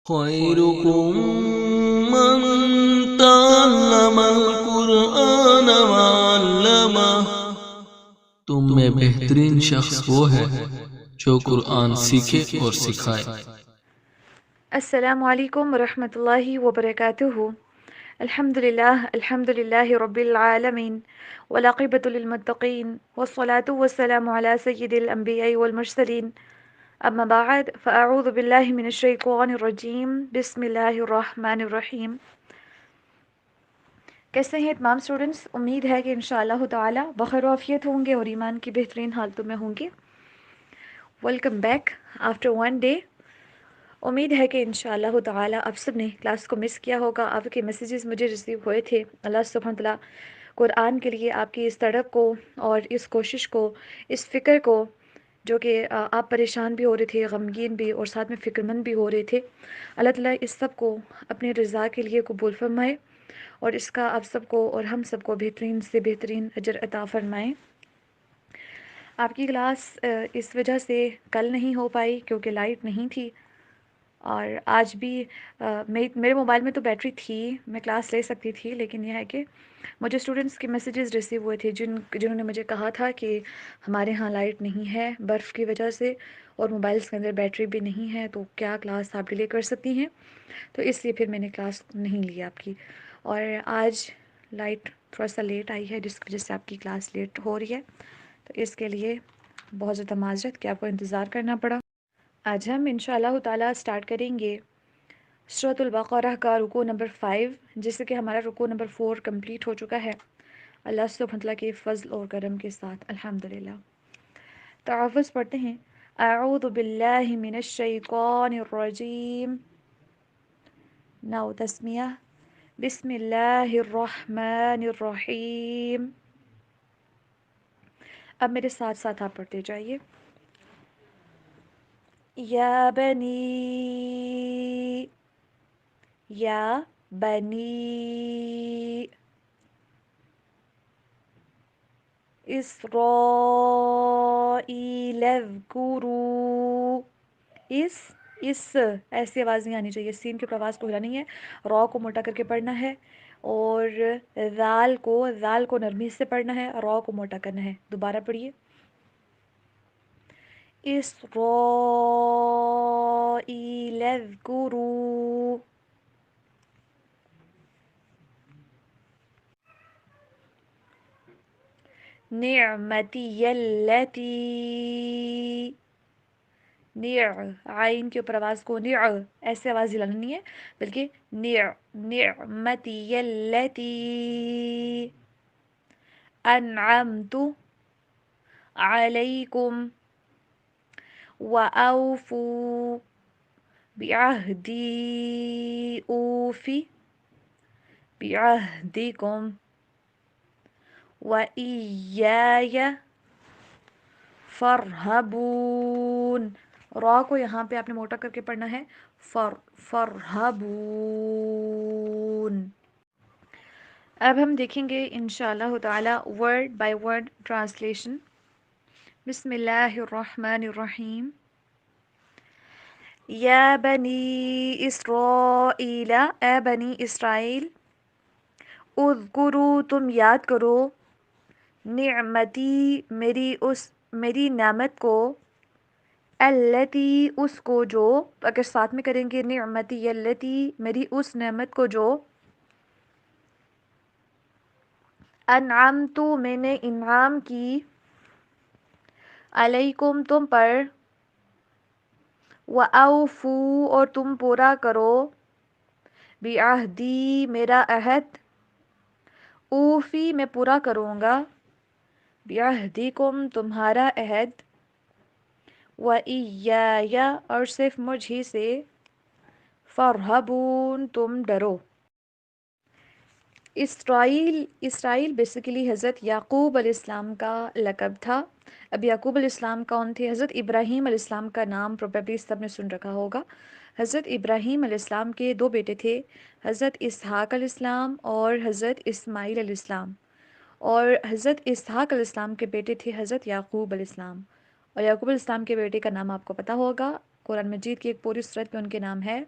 خيركم من تعلم القرآن وعلمه تم میں بہترین شخص وہ ہے جو قرآن سیکھے اور سکھائے۔ السلام علیکم ورحمۃ اللہ وبرکاتہ۔ الحمد للہ رب العالمین والعاقبۃ للمتقین والصلاة والسلام علی سید الانبیاء والمرسلین، اما بعد فاعوذ باللہ من الشیطان الرجیم، بسم اللہ الرحمن الرحیم۔ کیسے ہیں تمام اسٹوڈنٹس؟ امید ہے کہ انشاءاللہ تعالی بخیر و عافیت ہوں گے اور ایمان کی بہترین حالتوں میں ہوں گے۔ Welcome back after one day. امید ہے کہ انشاءاللہ تعالی آپ سب نے کلاس کو مس کیا ہوگا۔ آپ کے میسیجز مجھے ریسیو ہوئے تھے۔ اللہ سبحانہ تعالیٰ قرآن کے لیے آپ کی اس تڑپ کو اور اس کوشش کو، اس فکر کو، جو کہ آپ پریشان بھی ہو رہے تھے، غمگین بھی اور ساتھ میں فکر مند بھی ہو رہے تھے، اللہ تعالیٰ اس سب کو اپنے رضا کے لیے قبول فرمائے اور اس کا آپ سب کو اور ہم سب کو بہترین سے بہترین اجر عطا فرمائے۔ آپ کی کلاس اس وجہ سے کل نہیں ہو پائی کیونکہ لائٹ نہیں تھی، اور آج بھی میرے موبائل میں تو بیٹری تھی، میں کلاس لے سکتی تھی، لیکن یہ ہے کہ مجھے اسٹوڈنٹس کے میسیجز ریسیو ہوئے تھے جنہوں نے مجھے کہا تھا کہ ہمارے ہاں لائٹ نہیں ہے برف کی وجہ سے اور موبائلس کے اندر بیٹری بھی نہیں ہے، تو کیا کلاس آپ ڈیلے کر سکتی ہیں؟ تو اس لیے پھر میں نے کلاس نہیں لی آپ کی، اور آج لائٹ تھوڑا سا لیٹ آئی ہے جس کی وجہ سے آپ کی کلاس لیٹ ہو رہی ہے، تو اس کے لیے بہت زیادہ معذرت کہ آپ کو انتظار کرنا پڑا۔ آج ہم انشاءاللہ تعالیٰ سٹارٹ کریں گے سورۃ البقرہ کا رکوع نمبر 5، جس سے کہ ہمارا رکوع نمبر 4 کمپلیٹ ہو چکا ہے اللہ سبحانہ تعالیٰ کے فضل اور کرم کے ساتھ، الحمدللہ۔ تعوذ پڑھتے ہیں۔ اعوذ باللہ من الشیطان الرجیم، نو تسمیہ، بسم اللہ الرحمن الرحیم۔ اب میرے ساتھ ساتھ آپ پڑھتے جائیے۔ یا بنی، یا بنی اسرائیل اذکروا، اس ایسی آواز نہیں آنی چاہیے، سین کی آواز کو ہلانی ہے، را کو موٹا کر کے پڑھنا ہے، اور ذال کو نرمی سے پڑھنا ہے، را کو موٹا کرنا ہے۔ دوبارہ پڑھیے۔ اسرائیل اذکروا، نعمتی التی، عین کے اوپر آواز کو ایسے آواز ہلانا نہیں ہے، بلکہ نعمتی التی انعمت علیکم وأوفوا بعہدی اوفی بعہدکم وإیایا فارہبون، را کو یہاں پہ آپ نے موٹا کر کے پڑھنا ہے، فارہبون۔ اب ہم دیکھیں گے انشاءاللہ تعالی ورڈ بائی ورڈ ٹرانسلیشن۔ بسم اللہ الرحمن الرحیم۔ یا بنی اسرائیل، اے بنی اسرائیل، اذکروا تم یاد کرو، نعمتی میری نعمت کو، التی اس کو جو، اگر ساتھ میں کریں گے نعمتی التی میری اس نعمت کو جو، انعمت میں نے انعام کی، علیکم تم پر، وَأَوْفُوا اور تم پورا کرو، بعہدی میرا عہد، اوفی میں پورا کروں گا، بعہدکم تمہارا عہد، وَإِيَّايَ اور صرف مجھ ہی سے، فارہبون تم ڈرو۔ اسرائیل بیسیکلی حضرت یعقوب علیہ السلام کا لقب تھا۔ اب یعقوب علیہ السلام کون تھے؟ حضرت ابراہیم علیہ السلام کا نام پروبیبلی سب نے سن رکھا ہوگا۔ حضرت ابراہیم علیہ السلام کے دو بیٹے تھے، حضرت اسحاق علیہ السلام اور حضرت اسماعیل علیہ السلام، اور حضرت اسحاق علیہ السلام کے بیٹے تھے حضرت یعقوب علیہ السلام، اور یعقوب علیہ السلام کے بیٹے کا نام آپ کو پتہ ہوگا، قرآن مجید کی ایک پوری سورت میں ان کے نام ہے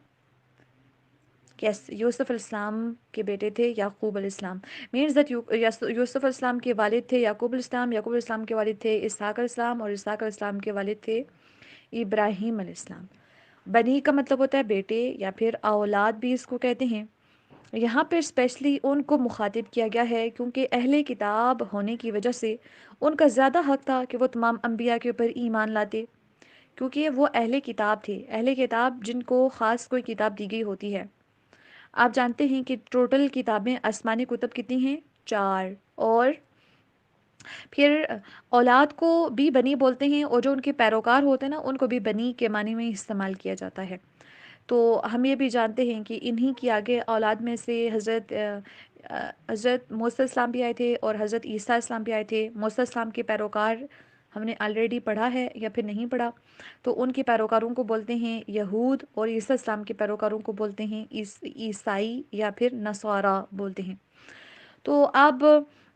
Yes, یوسف علیہ السلام کے بیٹے تھے یعقوب علیہ السلام. مینس دیٹ یوسف علیہ السلام کے والد تھے یعقوب علیہ السلام. یعقوب علیہ السلام کے والد تھے اسحاق علیہ السلام، اور اسحاق علیہ السلام کے والد تھے ابراہیم علیہ السلام. بنی کا مطلب ہوتا ہے بیٹے یا پھر اولاد بھی اس کو کہتے ہیں. یہاں پہ اسپیشلی ان کو مخاطب کیا گیا ہے کیونکہ اہل کتاب ہونے کی وجہ سے ان کا زیادہ حق تھا کہ وہ تمام انبیاء کے اوپر ایمان لاتے، کیونکہ وہ اہل کتاب تھے. اہل کتاب جن کو خاص کوئی کتاب دی گئی ہوتی ہے. آپ جانتے ہیں کہ ٹوٹل کتابیں آسمانی کتب کتنی ہیں؟ 4. اور پھر اولاد کو بھی بنی بولتے ہیں، اور جو ان کے پیروکار ہوتے ہیں نا ان کو بھی بنی کے معنی میں استعمال کیا جاتا ہے. تو ہم یہ بھی جانتے ہیں کہ انہی کی آگے اولاد میں سے حضرت موسیٰ السلام بھی آئے تھے اور حضرت عیسیٰ السلام بھی آئے تھے. موسیٰ السلام کے پیروکار ہم نے آلریڈی پڑھا ہے یا پھر نہیں پڑھا، تو ان کے پیروکاروں کو بولتے ہیں یہود، اور عیسیٰ السلام کے پیروکاروں کو بولتے ہیں عیسائی یا پھر نصارہ بولتے ہیں. تو اب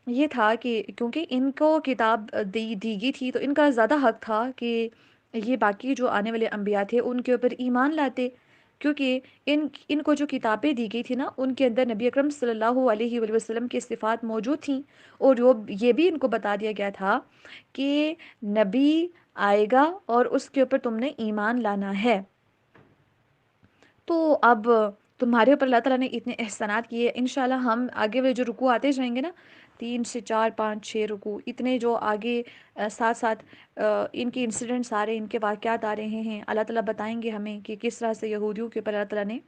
یہ تھا کہ کیونکہ ان کو کتاب دی گئی تھی تو ان کا زیادہ حق تھا کہ یہ باقی جو آنے والے انبیاء تھے ان کے اوپر ایمان لاتے، کیونکہ ان کو جو کتابیں دی گئی تھی نا ان کے اندر نبی اکرم صلی اللہ علیہ وآلہ وسلم کی صفات موجود تھیں، اور یہ بھی ان کو بتا دیا گیا تھا کہ نبی آئے گا اور اس کے اوپر تم نے ایمان لانا ہے. تو اب تمہارے اوپر اللہ تعالیٰ نے اتنے احسانات کیے. انشاءاللہ ہم آگے والے جو رکوع آتے جائیں گے نا، 3 سے 4 5 6 رکوع، اتنے جو آگے ساتھ ساتھ ان کے انسیڈنٹس آ رہے ہیں، ان کے واقعات آ رہے ہیں. اللہ تعالیٰ بتائیں گے ہمیں کہ کس طرح سے یہودیوں کے اوپر اللہ تعالیٰ نے،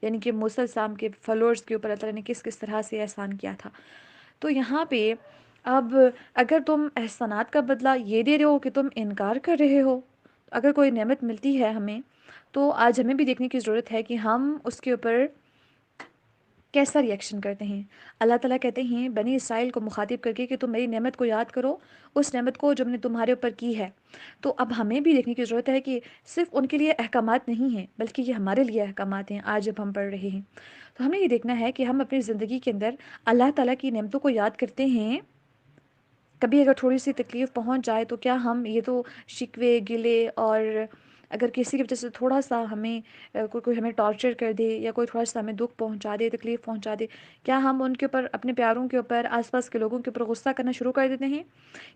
یعنی کہ موسیٰ السلام کے فالوورز کے اوپر اللہ تعالیٰ نے کس طرح سے احسان کیا تھا. تو یہاں پہ اب اگر تم احسانات کا بدلہ یہ دے رہے ہو کہ تم انکار کر رہے ہو، اگر کوئی نعمت ملتی ہے ہمیں تو آج ہمیں بھی دیکھنے کی ضرورت ہے کہ ہم اس کے اوپر کیسا ری ایکشن کرتے ہیں. اللہ تعالیٰ کہتے ہیں بنی اسرائیل کو مخاطب کر کے کہ تم میری نعمت کو یاد کرو، اس نعمت کو جو میں نے تمہارے اوپر کی ہے. تو اب ہمیں بھی دیکھنے کی ضرورت ہے کہ صرف ان کے لیے احکامات نہیں ہیں بلکہ یہ ہمارے لیے احکامات ہیں. آج جب ہم پڑھ رہے ہیں تو ہمیں یہ دیکھنا ہے کہ ہم اپنی زندگی کے اندر اللہ تعالیٰ کی نعمتوں کو یاد کرتے ہیں. کبھی اگر تھوڑی سی تکلیف پہنچ جائے تو کیا ہم یہ تو شکوے گلے، اور اگر کسی کی وجہ سے تھوڑا سا ہمیں کوئی ہمیں ٹارچر کر دے یا کوئی تھوڑا سا ہمیں دکھ پہنچا دے، تکلیف پہنچا دے، کیا ہم ان کے اوپر، اپنے پیاروں کے اوپر، آس پاس کے لوگوں کے اوپر غصہ کرنا شروع کر دیتے ہیں؟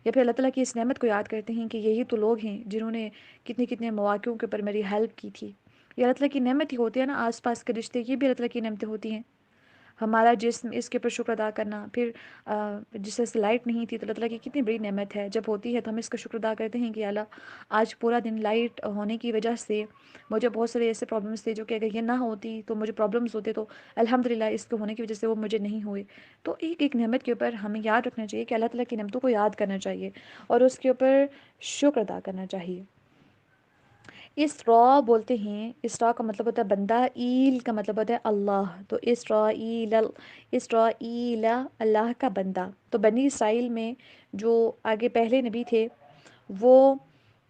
یا پھر اللہ تعالیٰ کی اس نعمت کو یاد کرتے ہیں کہ یہی تو لوگ ہیں جنہوں نے کتنے مواقعوں کے اوپر میری ہیلپ کی تھی. یہ اللہ تعالیٰ کی نعمت ہی ہوتی ہے نا. آس پاس کے رشتے یہ بھی اللہ تعالیٰ کی نعمتیں ہوتی ہیں. ہمارا جسم، اس کے اوپر شکر ادا کرنا. پھر جس سے لائٹ نہیں تھی تو اللہ تعالیٰ کی کتنی بڑی نعمت ہے، جب ہوتی ہے تو ہم اس کا شکر ادا کرتے ہیں کہ اللہ آج پورا دن لائٹ ہونے کی وجہ سے مجھے بہت سارے ایسے پرابلمس تھے جو کہ اگر یہ نہ ہوتی تو مجھے پرابلمس ہوتے، تو الحمدللہ اس کے ہونے کی وجہ سے وہ مجھے نہیں ہوئے. تو ایک نعمت کے اوپر ہمیں یاد رکھنا چاہیے کہ اللہ تعالیٰ کی نعمتوں کو یاد کرنا چاہیے اور اس کے اوپر شکر ادا کرنا چاہیے. اسرا بولتے ہیں، اسرا کا مطلب ہوتا ہے بندہ، ایل کا مطلب ہوتا ہے اللہ. تو اسرائیل اللہ کا بندہ. تو بنی اسرائیل میں جو آگے پہلے نبی تھے وہ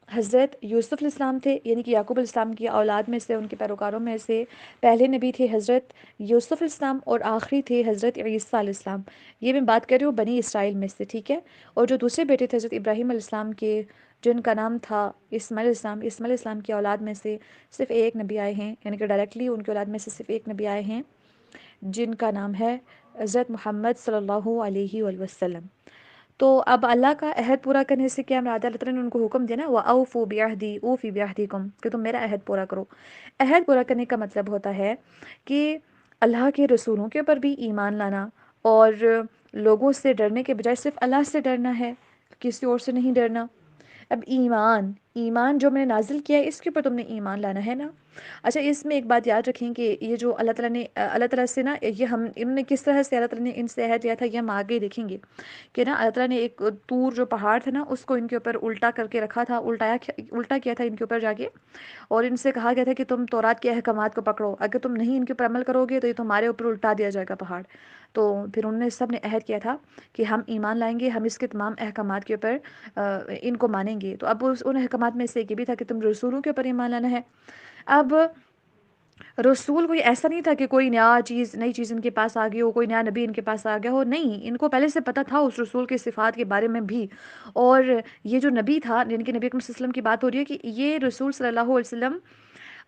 حضرت یوسف علیہ السلام تھے، یعنی کہ یعقوب علیہ السلام کی اولاد میں سے، ان کے پیروکاروں میں سے پہلے نبی تھے حضرت یوسف علیہ السلام، اور آخری تھے حضرت عیسیٰ علیہ السلام. یہ میں بات کر رہی ہوں بنی اسرائیل میں سے، ٹھیک ہے. اور جو دوسرے بیٹے تھے حضرت ابراہیم علیہ السلام کے، جن کا نام تھا اسماعیل علیہ السلام. اسماعیل علیہ السلام کی اولاد میں سے صرف ایک نبی آئے ہیں، یعنی کہ ڈائریکٹلی ان کی اولاد میں سے صرف ایک نبی آئے ہیں جن کا نام ہے حضرت محمد صلی اللہ علیہ وآلہ وسلم. تو اب اللہ کا عہد پورا کرنے سے کیا مراد ہے؟ اللہ تعالیٰ نے ان کو حکم دیا نا وَأَوْفُوا بِعَهْدِي أُوفِ بِعَهْدِكُمْ، کہ تم میرا عہد پورا کرو. عہد پورا کرنے کا مطلب ہوتا ہے کہ اللہ کے رسولوں کے اوپر بھی ایمان لانا، اور لوگوں سے ڈرنے کے بجائے صرف اللہ سے ڈرنا ہے، کسی اور سے نہیں ڈرنا. اب ایمان جو میں نے نازل کیا ہے اس کے اوپر تم نے ایمان لانا ہے نا. اچھا، اس میں ایک بات یاد رکھیں کہ یہ جو اللہ تعالیٰ سے نا، یہ انہوں نے کس طرح سے اللہ تعالیٰ نے ان سے عہد لیا تھا یہ ہم آگے دیکھیں گے کہ نا اللہ تعالیٰ نے ایک طور جو پہاڑ تھا نا اس کو ان کے اوپر الٹا کر کے رکھا تھا، الٹا کیا تھا ان کے اوپر جا کے، اور ان سے کہا گیا تھا کہ تم تورات کے احکامات کو پکڑو، اگر تم نہیں ان کے اوپر عمل کرو گے تو یہ تمہارے اوپر الٹا دیا جائے گا پہاڑ. تو پھر انہوں نے سب نے عہد کیا تھا کہ ہم ایمان لائیں گے، ہم اس کے تمام احکامات کے اوپر ان کو مانیں گے. تو اب ان احکامات میں سے ایک یہ بھی تھا کہ تم رسولوں کے اوپر ایمان لانا ہے. اب رسول کوئی ایسا نہیں تھا کہ کوئی نئی چیز ان کے پاس آ گئی ہو، کوئی نیا نبی ان کے پاس آ گیا ہو، نہیں، ان کو پہلے سے پتہ تھا اس رسول کے صفات کے بارے میں بھی. اور یہ جو نبی تھا، یعنی کہ نبی اکرم صلی اللہ علیہ وسلم کی بات ہو رہی ہے کہ یہ رسول صلی اللہ علیہ وسلم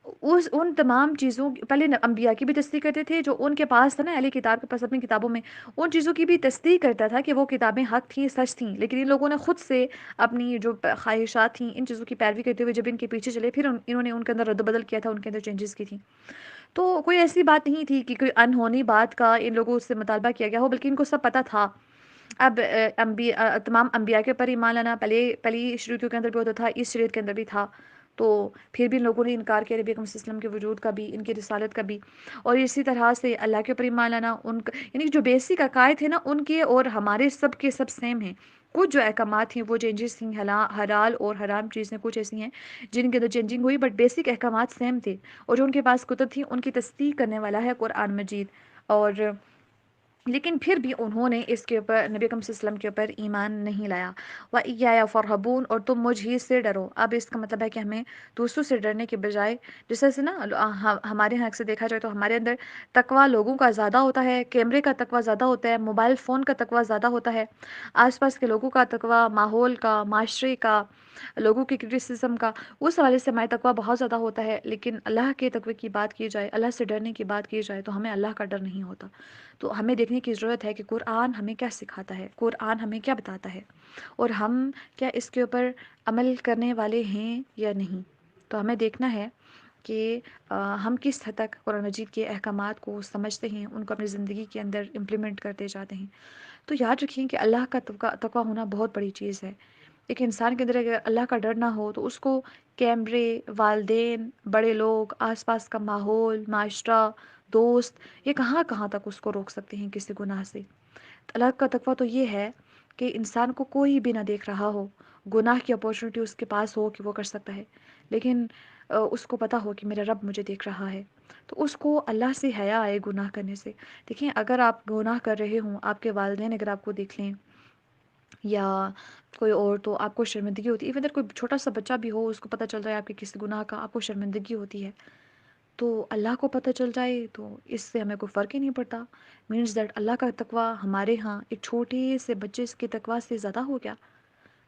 ان تمام چیزوں پہلے انبیاء کی بھی تصدیق کرتے تھے، جو ان کے پاس تھا نا اہل کتاب کے پاس اپنی کتابوں میں، ان چیزوں کی بھی تصدیق کرتا تھا کہ وہ کتابیں حق تھیں، سچ تھیں، لیکن ان لوگوں نے خود سے اپنی جو خواہشات تھیں ان چیزوں کی پیروی کرتے ہوئے جب ان کے پیچھے چلے، پھر انہوں نے ان کے اندر رد و بدل کیا تھا، ان کے اندر چینجز کی تھیں۔ تو کوئی ایسی بات نہیں تھی کہ کوئی انہونی بات کا ان لوگوں سے مطالبہ کیا گیا ہو، بلکہ ان کو سب پتہ تھا۔ اب تمام انبیاء کے اوپر ایمان لانا پہلی شریعتوں کے اندر بھی ہوتا تھا، اس شریعت کے اندر بھی تھا، تو پھر بھی لوگوں نے انکار کیا نبی اکرم صلی اللہ علیہ وسلم کے وجود کا بھی، ان کی رسالت کا بھی، اور اسی طرح سے اللہ کے اوپر ایمان لانا، یعنی جو بیسک عقائد ہیں نا ان کے اور ہمارے سب کے سب سیم ہیں۔ کچھ جو احکامات ہیں وہ چینجز تھیں، حلال اور حرام چیزیں کچھ ایسی ہیں جن کے اندر چینجنگ ہوئی، بٹ بیسک احکامات سیم تھے، اور جو ان کے پاس کتب تھی ان کی تصدیق کرنے والا ہے قرآن مجید۔ اور لیکن پھر بھی انہوں نے اس کے اوپر نبی اکرم صلی اللہ علیہ وسلم کے اوپر ایمان نہیں لایا۔ وَإِيَّايَ فَارْهَبُونَ، اور تم مجھ ہی سے ڈرو۔ اب اس کا مطلب ہے کہ ہمیں دوسروں سے ڈرنے کے بجائے، جیسے سے نا ہمارے یہاں اکثر دیکھا جائے تو ہمارے اندر تقویٰ لوگوں کا زیادہ ہوتا ہے، کیمرے کا تقویٰ زیادہ ہوتا ہے، موبائل فون کا تقویٰ زیادہ ہوتا ہے، آس پاس کے لوگوں کا تقویٰ، ماحول کا، معاشرے کا، لوگوں کی کرٹیسزم کا، اس حوالے سے ہمارا تقویٰ بہت زیادہ ہوتا ہے، لیکن اللہ کے تقوی کی بات کی جائے، اللہ سے ڈرنے کی بات کی جائے تو ہمیں اللہ کا ڈر نہیں ہوتا۔ تو ہمیں دیکھنے کی ضرورت ہے کہ قرآن ہمیں کیا سکھاتا ہے، قرآن ہمیں کیا بتاتا ہے، اور ہم کیا اس کے اوپر عمل کرنے والے ہیں یا نہیں۔ تو ہمیں دیکھنا ہے کہ ہم کس حد تک قرآن مجید کے احکامات کو سمجھتے ہیں، ان کو اپنی زندگی کے اندر امپلیمنٹ کرتے جاتے ہیں۔ تو یاد رکھیں کہ اللہ کا تقویٰ ہونا بہت بڑی چیز ہے۔ ایک انسان کے اندر اگر اللہ کا ڈر نہ ہو تو اس کو کیمرے، والدین، بڑے لوگ، آس پاس کا ماحول، معاشرہ، دوست، یہ کہاں کہاں تک اس کو روک سکتے ہیں کسی گناہ سے۔ اللہ کا تقویٰ تو یہ ہے کہ انسان کو کوئی بھی نہ دیکھ رہا ہو، گناہ کی اپورچونٹی اس کے پاس ہو کہ وہ کر سکتا ہے، لیکن اس کو پتہ ہو کہ میرا رب مجھے دیکھ رہا ہے، تو اس کو اللہ سے حیا آئے گناہ کرنے سے۔ دیکھیں اگر آپ گناہ کر رہے ہوں، آپ کے والدین اگر آپ کو دیکھ لیں یا کوئی اور، تو آپ کو شرمندگی ہوتی ہے، ایون اگر کوئی چھوٹا سا بچہ بھی ہو اس کو پتہ چل رہا ہے آپ کے کسی گناہ کا، آپ کو شرمندگی ہوتی ہے، تو اللہ کو پتہ چل جائے تو اس سے ہمیں کوئی فرق ہی نہیں پڑتا۔ مینز دیٹ اللہ کا تقویٰ ہمارے ہاں ایک چھوٹے سے بچے کے تقویٰ سے زیادہ ہو گیا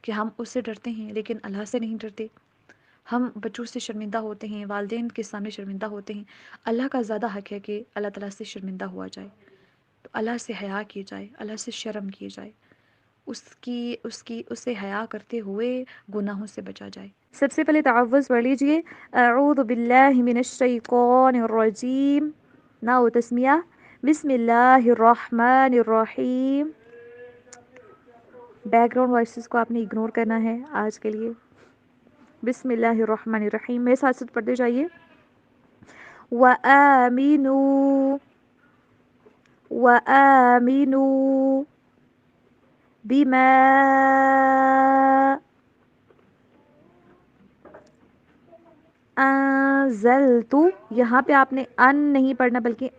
کہ ہم اس سے ڈرتے ہیں لیکن اللہ سے نہیں ڈرتے۔ ہم بچوں سے شرمندہ ہوتے ہیں، والدین کے سامنے شرمندہ ہوتے ہیں، اللہ کا زیادہ حق ہے کہ اللہ تعالیٰ سے شرمندہ ہوا جائے، تو اللہ سے حیا کی جائے، اللہ سے شرم کی جائے، اس سے حیا کرتے ہوئے گناہوں سے بچا جائے۔ سب سے پہلے تعوذ پڑھ لیجئے، اعوذ باللہ من الشیطان الرجیم، ناؤ تسمیہ، بسم اللہ الرحمن الرحیم۔ بیک گراؤنڈ وائسز کو آپ نے اگنور کرنا ہے آج کے لیے۔ بسم اللہ الرحمن الرحیم، میرے ساتھ ساتھ پڑھتے جائیے۔ وَآمِنُوا وَآمِنُوا بِمَا انزلت، یہاں پہ آپ نے ان نہیں پڑھنا بلکہ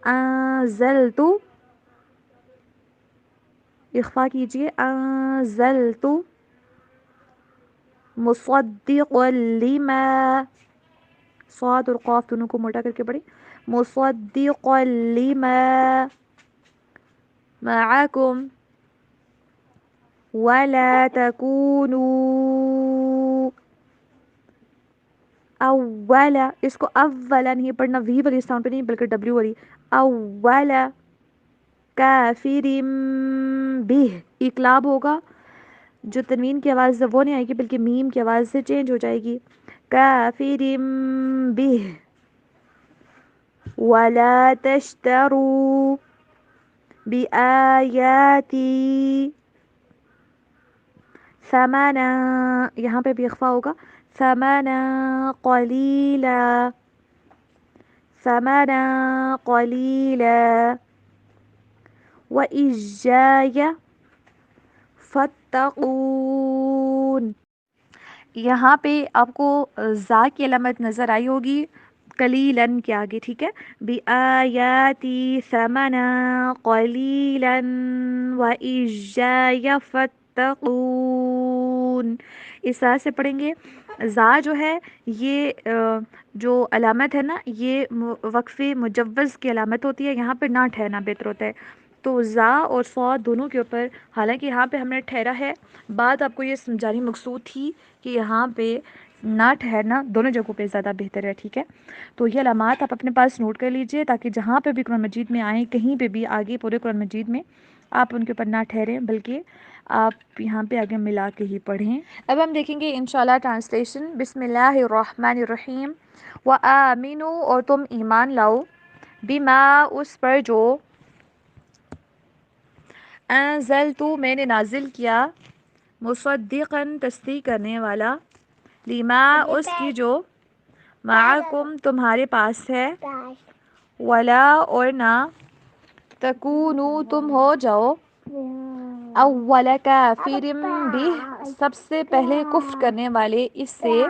انزلت، اخفا کیجئے، انزلت مصدقا لما، صاد اور قاف دونوں کو موٹا کر کے پڑھیں، مصدقا لما معکم ولا تکونوا اولا، اس کو اولا نہیں پڑھنا، وی والی ساؤنڈ پہ نہیں بلکہ ڈبلیو والی، اولا کافر بہ، اقلاب ہوگا، جو تنوین کی آواز وہ نہیں آئے گی بلکہ میم کی آواز سے چینج ہو جائے گی، کافر بہ ولا تشتروا بآیاتی ثمنا، یہاں پہ بھی اخفا ہوگا، ثمنا قلیلا، ثمنا قلیلا وإیایا فاتقون۔ یہاں پہ آپ کو زا کی علامت نظر آئی ہوگی قلیلاً کے آگے، ٹھیک ہے، بِآیاتی ثمنا قلیلاً وإیایا فاتقون، اس طرح سے پڑھیں گے۔ زا جو ہے یہ جو علامت ہے نا، یہ وقف مجوز کی علامت ہوتی ہے، یہاں پہ نہ ٹھہرنا بہتر ہوتا ہے، تو زا اور صاد دونوں کے اوپر، حالانکہ یہاں پہ ہم نے ٹھہرا ہے، بات آپ کو یہ سمجھانی مقصود تھی کہ یہاں پہ نہ ٹھہرنا دونوں جگہوں پہ زیادہ بہتر ہے، ٹھیک ہے؟ تو یہ علامات آپ اپنے پاس نوٹ کر لیجئے تاکہ جہاں پہ بھی قرآن مجید میں آئیں، کہیں پہ بھی آگے پورے قرآن مجید میں آپ ان کے اوپر نہ ٹھہریں، بلکہ آپ یہاں پہ آگے ملا کے ہی پڑھیں۔ اب ہم دیکھیں گے انشاءاللہ ٹرانسلیشن۔ بسم اللہ الرحمن الرحیم۔ وَآمِنُوا اور تم ایمان لاؤ، بما اس پر جو، انزلتو میں نے نازل کیا، مصدقاً تصدیق کرنے والا، لما اس کی جو، معکم تمہارے پاس ہے، ولا اور نہ، تکونو تم ہو جاؤ، اول کافر بہ سب سے پہلے کفر کرنے والے اس سے،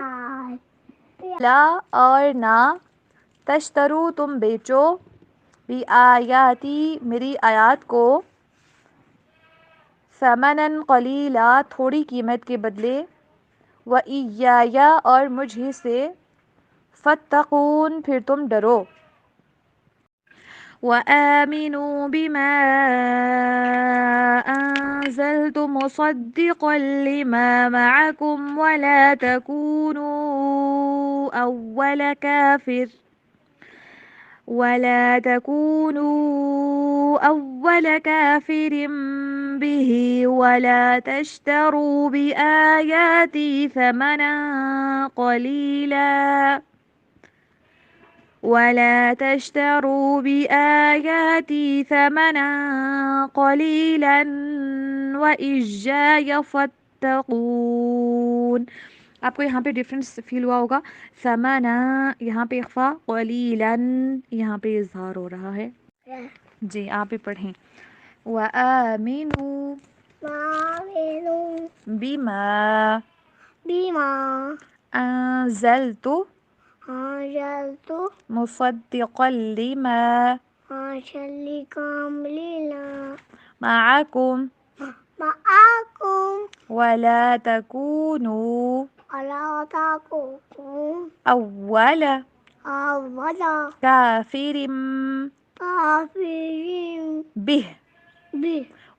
لا اور نہ، تشترو تم بیچو، بی آیاتی میری آیات کو، ثمناً قلیلا تھوڑی قیمت کے بدلے، وَإِيَّايَ اور مجھ ہی سے، فَاتَّقُونَ پھر تم ڈرو، وَآمِنُوا بِمَا أَنزَلْتُ مُصَدِّقًا لِمَا مَعَكُمْ وَلَا تَكُونُوا أول كافر به ولا تشتروا بآياتي ثمنا قليلا وإياي فاتقون۔ آپ کو یہاں پہ ڈفرنس فیل ہوا ہوگا، ثمنا یہاں پہ اخفا، قلیلا یہاں پہ اظہار ہو رہا ہے۔ جی آپ بھی پڑھیں، وَآمِنُوا بِمَا أَنزَلْتُ مُصَدِّقًا لِمَا مَعَكُمْ وَلَا تَكُونُوا أَوَّلَ كَافِرٍ بِهِ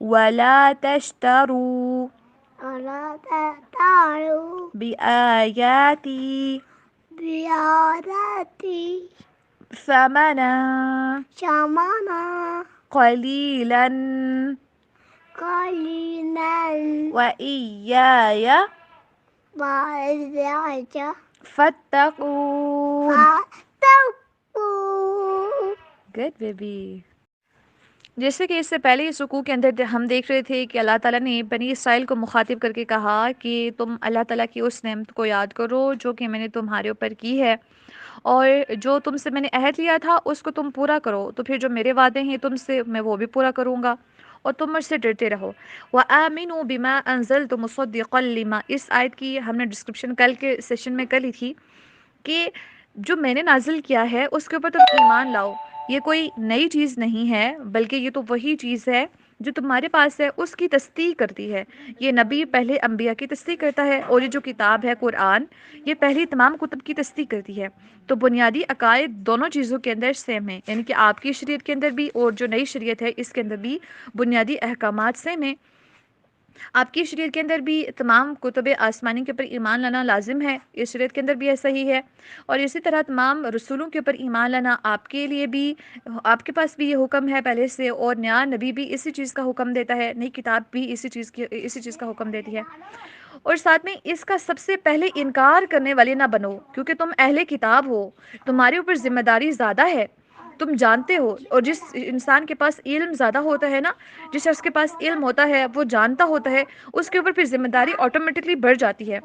وَلَا تَشْتَرُوا بِآيَاتِي ثَمَنًا قَلِيلًا وَإِيَّايَ فَاتَّقُونَ۔ Good baby. جیسے کہ اس سے پہلے اس رکوع کے اندر ہم دیکھ رہے تھے کہ اللہ تعالیٰ نے بنی اسرائیل کو مخاطب کر کے کہا کہ تم اللہ تعالیٰ کی اس نعمت کو یاد کرو جو کہ میں نے تمہارے اوپر کی ہے، اور جو تم سے میں نے عہد لیا تھا اس کو تم پورا کرو، تو پھر جو میرے وعدے ہیں تم سے میں وہ بھی پورا کروں گا، اور تم مجھ سے ڈرتے رہو۔ وَآمِنُوا بِمَا أَنزَلْتُ مُصَدِّقًا لِمَا، اس آیت کی ہم نے ڈسکرپشن کل کے سیشن میں کری تھی کہ جو میں نے نازل کیا ہے اس کے اوپر تم ایمان لاؤ۔ یہ کوئی نئی چیز نہیں ہے، بلکہ یہ تو وہی چیز ہے جو تمہارے پاس ہے، اس کی تصدیق کرتی ہے۔ یہ نبی پہلے انبیاء کی تصدیق کرتا ہے، اور یہ جو کتاب ہے قرآن، یہ پہلی تمام کتب کی تصدیق کرتی ہے۔ تو بنیادی عقائد دونوں چیزوں کے اندر سیم ہیں، یعنی کہ آپ کی شریعت کے اندر بھی اور جو نئی شریعت ہے اس کے اندر بھی بنیادی احکامات سیم ہیں۔ آپ کی شریعت کے اندر بھی تمام کتب آسمانی کے اوپر ایمان لانا لازم ہے، اس شریعت کے اندر بھی ایسا ہی ہے، اور اسی طرح تمام رسولوں کے اوپر ایمان لانا آپ کے لیے بھی، آپ کے پاس بھی یہ حکم ہے پہلے سے، اور نیا نبی بھی اسی چیز کا حکم دیتا ہے، نئی کتاب بھی اسی چیز کا حکم دیتی ہے۔ اور ساتھ میں اس کا سب سے پہلے انکار کرنے والے نہ بنو، کیونکہ تم اہل کتاب ہو، تمہارے اوپر ذمہ داری زیادہ ہے، تم جانتے ہو، اور جس انسان کے پاس علم زیادہ ہوتا ہے نا، جس شخص کے پاس علم ہوتا ہے، وہ جانتا ہوتا ہے، اس کے اوپر پھر ذمہ داری آٹومیٹکلی بڑھ جاتی ہے۔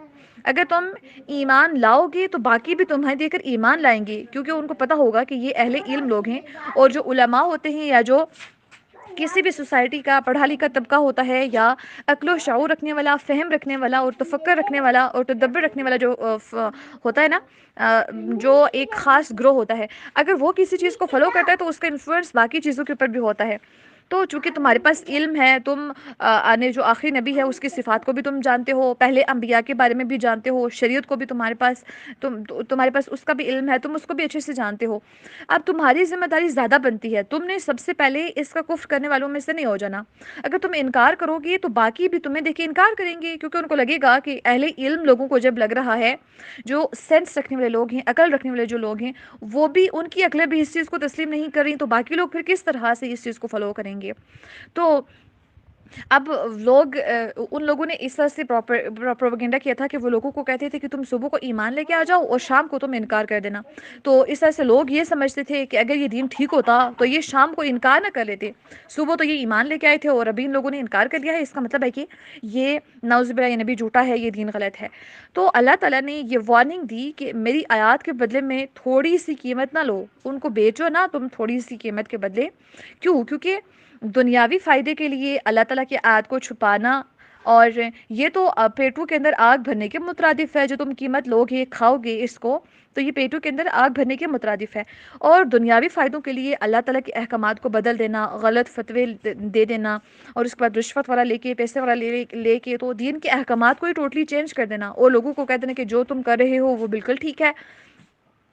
اگر تم ایمان لاؤ گے تو باقی بھی تمہیں دیکھ کر ایمان لائیں گے، کیونکہ ان کو پتہ ہوگا کہ یہ اہل علم لوگ ہیں، اور جو علماء ہوتے ہیں یا جو کسی بھی سوسائٹی کا پڑھا لکھا طبقہ ہوتا ہے، یا عقل و شعور رکھنے والا، فہم رکھنے والا، اور تفکر رکھنے والا، اور تدبر رکھنے والا جو ہوتا ہے نا، جو ایک خاص گروہ ہوتا ہے، اگر وہ کسی چیز کو فالو کرتا ہے تو اس کا انفلوئنس باقی چیزوں کے اوپر بھی ہوتا ہے۔ تو چونکہ تمہارے پاس علم ہے، تم آنے جو آخری نبی ہے اس کی صفات کو بھی تم جانتے ہو، پہلے انبیاء کے بارے میں بھی جانتے ہو، شریعت کو بھی تمہارے پاس اس کا بھی علم ہے، تم اس کو بھی اچھے سے جانتے ہو۔ اب تمہاری ذمہ داری زیادہ بنتی ہے، تم نے سب سے پہلے اس کا کفر کرنے والوں میں سے نہیں ہو جانا۔ اگر تم انکار کرو گے تو باقی بھی تمہیں دیکھ کے انکار کریں گے، کیونکہ ان کو لگے گا کہ اہل علم لوگوں کو جب لگ رہا ہے، جو سینس رکھنے والے لوگ ہیں، عقل رکھنے والے جو لوگ ہیں، وہ بھی ان کی عقلیں بھی اس چیز کو تسلیم نہیں کر رہی، تو باقی لوگ پھر کس طرح سے اس چیز کو فالو کریں گے؟ تو اب ان لوگوں نے اس طرح سے پروپیگنڈا کیا تھا کہ وہ لوگوں کو کہتے تھے کہ تم صبح کو ایمان لے کے آ جاؤ اور شام کو تم انکار کر دینا۔ تو اس طرح سے لوگ یہ سمجھتے تھے کہ اگر یہ دین ٹھیک ہوتا تو یہ شام کو انکار نہ کر لیتے، صبح تو یہ ایمان لے کے آئے تھے اور ابھی ان لوگوں نے انکار کر دیا ہے، اس کا مطلب ہے کہ یہ نعوذ باللہ یہ نبی جھوٹا ہے، یہ دین غلط ہے۔ تو اللہ تعالیٰ نے یہ وارننگ دی کہ میری آیات کے بدلے میں تھوڑی سی قیمت نہ لو، ان کو بیچو نہ تم تھوڑی سی قیمت کے بدلے۔ کیونکہ دنیاوی فائدے کے لیے اللہ تعالیٰ کی آیات کو چھپانا، اور یہ تو پیٹوں کے اندر آگ بھرنے کے مترادف ہے، جو تم قیمت لو گے کھاؤ گے اس کو، تو یہ پیٹوں کے اندر آگ بھرنے کے مترادف ہے۔ اور دنیاوی فائدوں کے لیے اللہ تعالیٰ کے احکامات کو بدل دینا، غلط فتوے دے دینا، اور اس کے بعد رشوت والا لے کے، پیسے والا لے کے، تو دین کے احکامات کو ہی ٹوٹلی چینج کر دینا، اور لوگوں کو کہہ دینا کہ جو تم کر رہے ہو وہ بالکل ٹھیک ہے،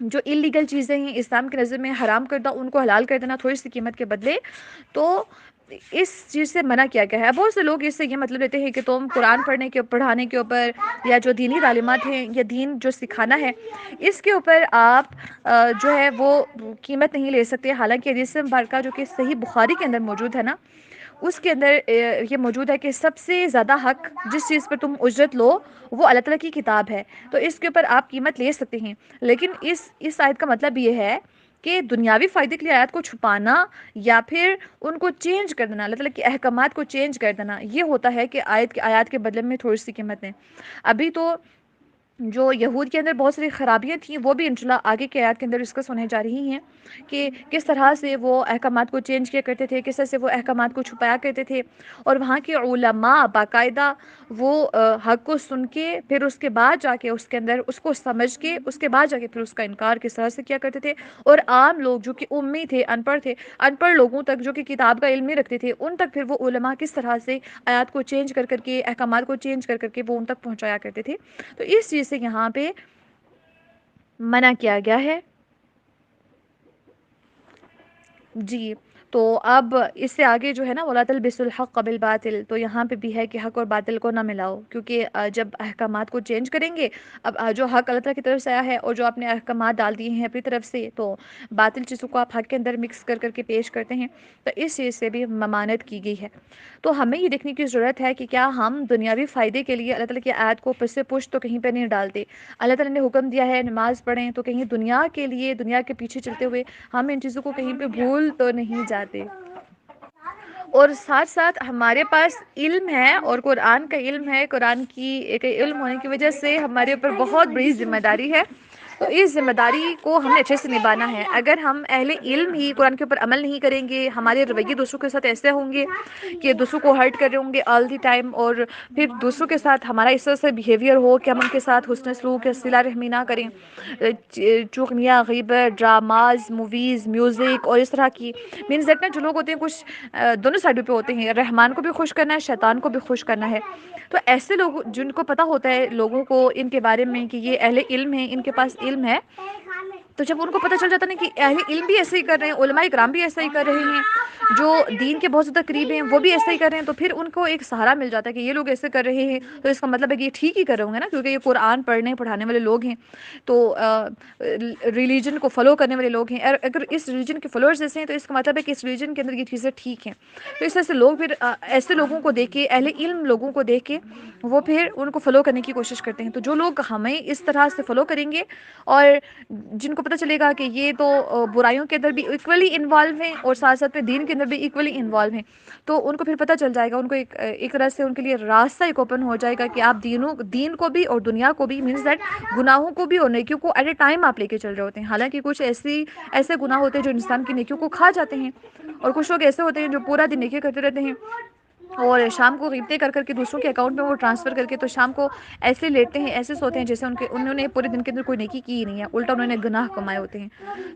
جو انلیگل چیزیں ہیں اسلام کی نظر میں حرام کردہ ان کو حلال کر دینا تھوڑی سی قیمت کے بدلے۔ تو اس چیز سے منع کیا گیا ہے۔ بہت سے لوگ اس سے یہ مطلب لیتے ہیں کہ تم قرآن پڑھانے کے اوپر، یا جو دینی تعلیمات ہیں، یا دین جو سکھانا ہے، اس کے اوپر آپ جو ہے وہ قیمت نہیں لے سکتے۔ حالانکہ حدیث مبارکہ جو کہ صحیح بخاری کے اندر موجود ہے نا، اس کے اندر یہ موجود ہے کہ سب سے زیادہ حق جس چیز پر تم اجرت لو وہ اللہ تعالیٰ کی کتاب ہے، تو اس کے اوپر آپ قیمت لے سکتے ہیں۔ لیکن اس آیت کا مطلب یہ ہے کہ دنیاوی فائدے کے لیے آیات کو چھپانا یا پھر ان کو چینج کر دینا، اللہ تعالیٰ کے احکامات کو چینج کر دینا، یہ ہوتا ہے کہ آیات کے بدلے میں تھوڑی سی قیمت دیں۔ ابھی تو جو یہود کے اندر بہت ساری خرابیاں تھیں، وہ بھی انشاءاللہ آگے کے آیات کے اندر ڈسکس ہونے جا رہی ہیں کہ کس طرح سے وہ احکامات کو چینج کیا کرتے تھے، کس طرح سے وہ احکامات کو چھپایا کرتے تھے، اور وہاں کے علماء باقاعدہ وہ حق کو سن کے پھر اس کے بعد جا کے اس کے اندر اس کو سمجھ کے اس کے بعد جا کے پھر اس کا انکار کس طرح سے کیا کرتے تھے، اور عام لوگ جو کہ امی تھے، ان پڑھ لوگوں تک جو کہ کتاب کا علم نہیں رکھتے تھے، ان تک پھر وہ علماء کس طرح سے آیات کو چینج کر کے، احکامات کو چینج کر کے وہ ان تک پہنچایا کرتے تھے۔ تو اس چیز سے یہاں پہ منع کیا گیا ہے۔ جی، تو اب اس سے آگے جو ہے نا وَلَا تَلْبِسُوا الْحَقَّ بِالْبَاطِلِ، تو یہاں پہ بھی ہے کہ حق اور باطل کو نہ ملاؤ، کیونکہ جب احکامات کو چینج کریں گے، اب جو حق اللہ تعالیٰ کی طرف سے آیا ہے اور جو آپ نے احکامات ڈال دیے ہیں اپنی طرف سے، تو باطل چیزوں کو آپ حق کے اندر مکس کر کے پیش کرتے ہیں، تو اس چیز سے بھی ممانعت کی گئی ہے۔ تو ہمیں یہ دیکھنے کی ضرورت ہے کہ کیا ہم دنیاوی فائدے کے لیے اللہ تعالیٰ کی آیات کو پس سے پشت تو کہیں پہ نہیں ڈالتے۔ اللہ تعالیٰ نے حکم دیا ہے نماز پڑھیں، تو کہیں دنیا کے لیے، دنیا کے پیچھے چلتے ہوئے ہم ان چیزوں کو کہیں پہ بھول تو نہیں جاتے۔ اور ساتھ ساتھ ہمارے پاس علم ہے، اور قرآن کا علم ہے، قرآن کی ایک علم ہونے کی وجہ سے ہمارے اوپر بہت بڑی ذمہ داری ہے، تو اس ذمہ داری کو ہم نے اچھے سے نبھانا ہے۔ اگر ہم اہل علم ہی قرآن کے اوپر عمل نہیں کریں گے، ہمارے رویے دوسروں کے ساتھ ایسے ہوں گے کہ دوسروں کو ہرٹ کر رہے ہوں گے آل دی ٹائم، اور پھر دوسروں کے ساتھ ہمارا اس طرح سے بیہیویئر ہو کہ ہم ان کے ساتھ حسن سلوک یا صلہ رحمی نہ کریں، چغلیاں، غیبت، ڈراماز، موویز، میوزک، اور اس طرح کی مینز دیٹ نا، جو لوگ ہوتے ہیں کچھ دونوں سائڈوں پہ ہوتے ہیں، رحمان کو بھی خوش کرنا ہے، شیطان کو بھی خوش کرنا ہے، تو ایسے لوگ جن کو پتہ ہوتا ہے لوگوں کو ان کے بارے میں کہ یہ اہل علم ہیں، ان کے پاس علم ہے، تو جب ان کو پتہ چل جاتا ہے کہ اہل علم بھی ایسے ہی کر رہے ہیں، علماء کرام بھی ایسا ہی کر رہے ہیں، جو دین کے بہت زیادہ قریب ہیں وہ بھی ایسا ہی کر رہے ہیں، تو پھر ان کو ایک سہارا مل جاتا ہے کہ یہ لوگ ایسے کر رہے ہیں، تو اس کا مطلب ہے کہ یہ ٹھیک ہی کر رہے ہوں گے نا، کیونکہ یہ قرآن پڑھانے والے لوگ ہیں، تو ریلیجن کو فالو کرنے والے لوگ ہیں، اگر اس ریلیجن کے فالوورز ایسے ہیں تو اس کا مطلب ہے کہ اس ریلیجن کے اندر یہ چیزیں ٹھیک ہیں۔ تو اس طرح سے لوگ پھر ایسے لوگوں کو دیکھ کے، اہل علم لوگوں کو دیکھ کے وہ پھر ان کو فالو کرنے کی کوشش کرتے ہیں۔ تو جو لوگ ہمیں اس طرح سے فالو کریں گے، اور جن کو پتہ چلے گا کہ یہ تو برائیوں کے اندر بھی ایکولی انوالو ہیں اور ساتھ ساتھ میں دین کے اندر بھی ایکولی انوالو ہیں، تو ان کو پھر پتہ چل جائے گا، ان کو ایک طرح سے ان کے لیے راستہ ایک اوپن ہو جائے گا کہ آپ دین کو بھی اور دنیا کو بھی، مینس دیٹ گناہوں کو بھی اور نیکیوں کو ایٹ اے ٹائم آپ لے کے چل رہے ہوتے ہیں۔ حالانکہ کچھ ایسے گناہ ہوتے ہیں جو انسان کی نیکیوں کو کھا جاتے ہیں، اور کچھ لوگ ایسے ہوتے ہیں جو پورا دن نیکیاں کرتے رہتے ہیں اور شام کو غیبتیں کر کے دوسروں کے اکاؤنٹ میں وہ ٹرانسفر کر کے تو شام کو ایسے لیٹتے ہیں، ایسے سوتے ہیں جیسے انہوں نے پورے دن کے اندر کوئی نیکی کی ہی نہیں ہے، الٹا انہوں نے گناہ کمائے ہوتے ہیں۔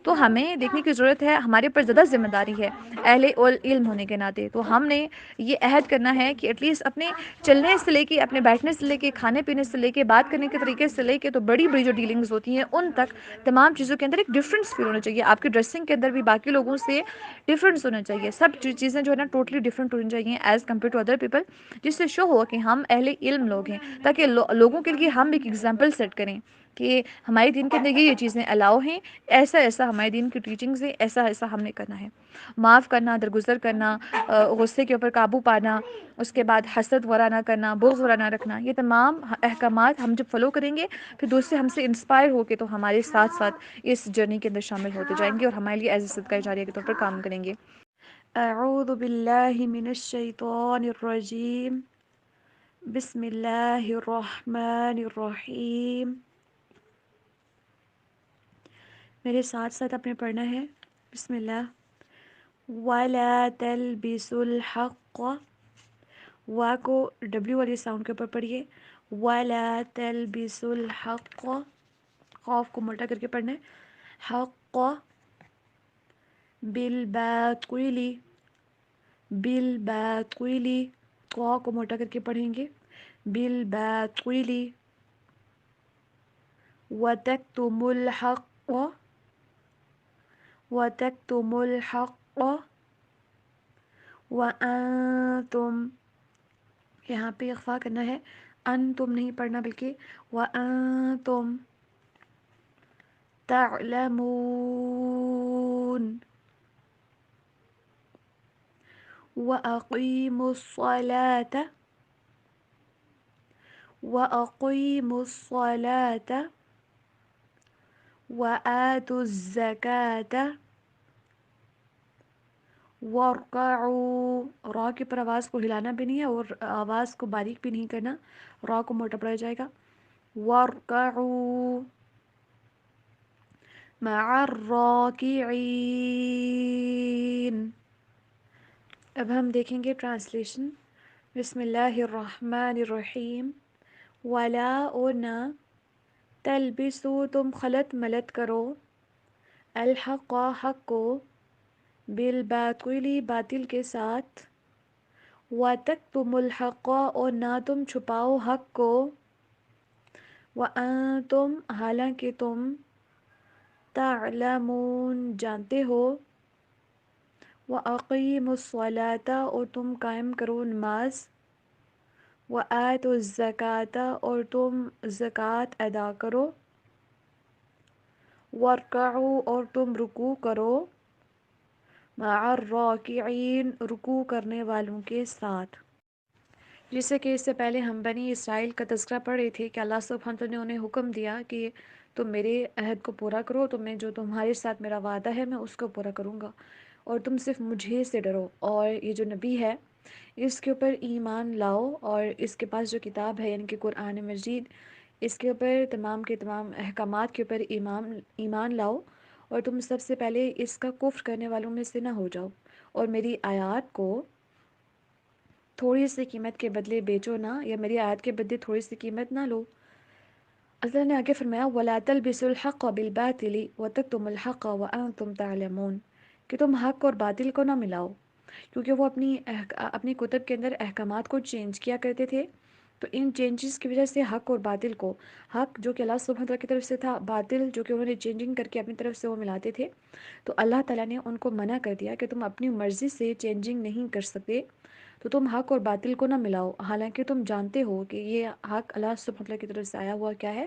تو ہمیں دیکھنے کی ضرورت ہے، ہمارے اوپر زیادہ ذمہ داری ہے اہل علم ہونے کے ناطے۔ تو ہم نے یہ عہد کرنا ہے کہ ایٹ لیسٹ اپنے چلنے سے لے کے، اپنے بیٹھنے سے لے کے، کھانے پینے سے لے کے، بات کرنے کے طریقے سے لے کے، تو بڑی بڑی جو ڈیلنگز ہوتی ہیں ان تک تمام چیزوں کے اندر ایک ڈفرینس فیل ہونا چاہیے۔ آپ کی ڈریسنگ کے اندر بھی باقی لوگوں سے ڈفرینس ہونا چاہیے، سب چیزیں جو ہے نا ٹوٹلی ڈفرینٹ ہونی چاہیے as compare to other people, جس سے شو ہو کہ ہم اہل علم لوگ ہیں، تاکہ لوگوں کے لیے ہم ایک ایگزامپل سیٹ کریں کہ ہمارے دین کے اندر یہ چیزیں الاؤ ہیں، ایسا ایسا ہمارے دین کی ٹیچنگز ہیں، ایسا ایسا ہم نے کرنا ہے۔ معاف کرنا، درگزر کرنا، غصے کے اوپر قابو پانا، اس کے بعد حسد ورا نہ کرنا، بغض ورا نہ رکھنا، یہ تمام احکامات ہم جب فالو کریں گے پھر دوسرے ہم سے انسپائر ہو کے تو ہمارے ساتھ ساتھ اس جرنی کے اندر شامل ہوتے جائیں گے اور ہمارے لیے ایز اے صدقہ جاریہ کے طور پر کام کریں گے۔ اعوذ باللہ من الشیطان الرجیم، بسم اللہ الرحمن الرحیم۔ میرے ساتھ ساتھ آپ نے پڑھنا ہے، بسم اللہ۔ وَلَا تَلْبِسُوا الْحَقَّ، وا کو ڈبلیو والی ساؤنڈ کے اوپر پڑھیے، وَلَا تَلْبِسُوا الْحَقَّ، خوف کو موٹا کر کے پڑھنا ہے، حق بالباطل، بالباطل، قا کو موٹا کر کے پڑھیں گے، بالباطل، وَتَكْتُمُوا الْحَقَّ، وَتَكْتُمُوا الْحَقَّ وَأَنْتُمْ، یہاں پہ اخفا کرنا ہے، انتم نہیں پڑھنا بلکہ وَأَنْتُمْ تعلمون، وَأَقِيمُوا الصَّلَاةَ، وَأَقِيمُوا الصَّلَاةَ وَآتُوا الزَّكَاةَ وَارْكَعُوا، را کے پر آواز کو ہلانا بھی نہیں ہے اور آواز کو باریک بھی نہیں کرنا، را کو موٹا پڑا جائے گا، وَارْكَعُوا مَعَ الرَّاكِعِينَ۔ اب ہم دیکھیں گے ٹرانسلیشن، بسم اللہ الرحمن الرحیم۔ وَلَا، اور نہ، تلبسو، تم خلط ملط کرو، الحق، حق کو، بالباطل، باطل کے ساتھ، وَتَكْتُمُوا الْحَقَّ، اور نہ تم چھپاؤ حق کو، وَأَنْتُمْ، حالانکہ تم، تعلمون، جانتے ہو، وَأَقِیمُوا الصَّلَاةَ، اور تم قائم کرو نماز، وَآتُوا الزَّکَاةَ، اور تم زکوٰۃ ادا کرو، وَارْکَعُوا، اور تم رکوع کرو، مَعَ الرَّاکِعِینَ، رکوع کرنے والوں کے ساتھ۔ جیسے کہ اس سے پہلے ہم بنی اسرائیل کا تذکرہ پڑھ رہے تھے کہ اللہ سبحانہ وتعالیٰ نے انہیں حکم دیا کہ تم میرے عہد کو پورا کرو، تو میں جو تمہارے ساتھ میرا وعدہ ہے میں اس کو پورا کروں گا، اور تم صرف مجھے سے ڈرو، اور یہ جو نبی ہے اس کے اوپر ایمان لاؤ، اور اس کے پاس جو کتاب ہے یعنی کہ قرآن مجید، اس کے اوپر تمام کے تمام احکامات کے اوپر ایمان لاؤ، اور تم سب سے پہلے اس کا کفر کرنے والوں میں سے نہ ہو جاؤ، اور میری آیات کو تھوڑی سی قیمت کے بدلے بیچو نہ، یا میری آیت کے بدلے تھوڑی سی قیمت نہ لو۔ اللہ نے آگے فرمایا وَلَا تَلْبِسُوا الْحَقَّ بِالْبَاطِلِ وَتَكْتُمُوا الْحَقَّ وَأَنْتُمْ تَعْلَمُونَ، کہ تم حق اور باطل کو نہ ملاؤ، کیونکہ وہ اپنی کتب کے اندر احکامات کو چینج کیا کرتے تھے، تو ان چینجز کی وجہ سے حق اور باطل کو، حق جو کہ اللہ سبحانہ وتعالیٰ کی طرف سے تھا، باطل جو کہ انہوں نے چینجنگ کر کے اپنی طرف سے وہ ملاتے تھے، تو اللہ تعالیٰ نے ان کو منع کر دیا کہ تم اپنی مرضی سے چینجنگ نہیں کر سکتے، تو تم حق اور باطل کو نہ ملاؤ، حالانکہ تم جانتے ہو کہ یہ حق اللہ سبحانہ وتعالیٰ کی طرف سے آیا ہوا کیا ہے،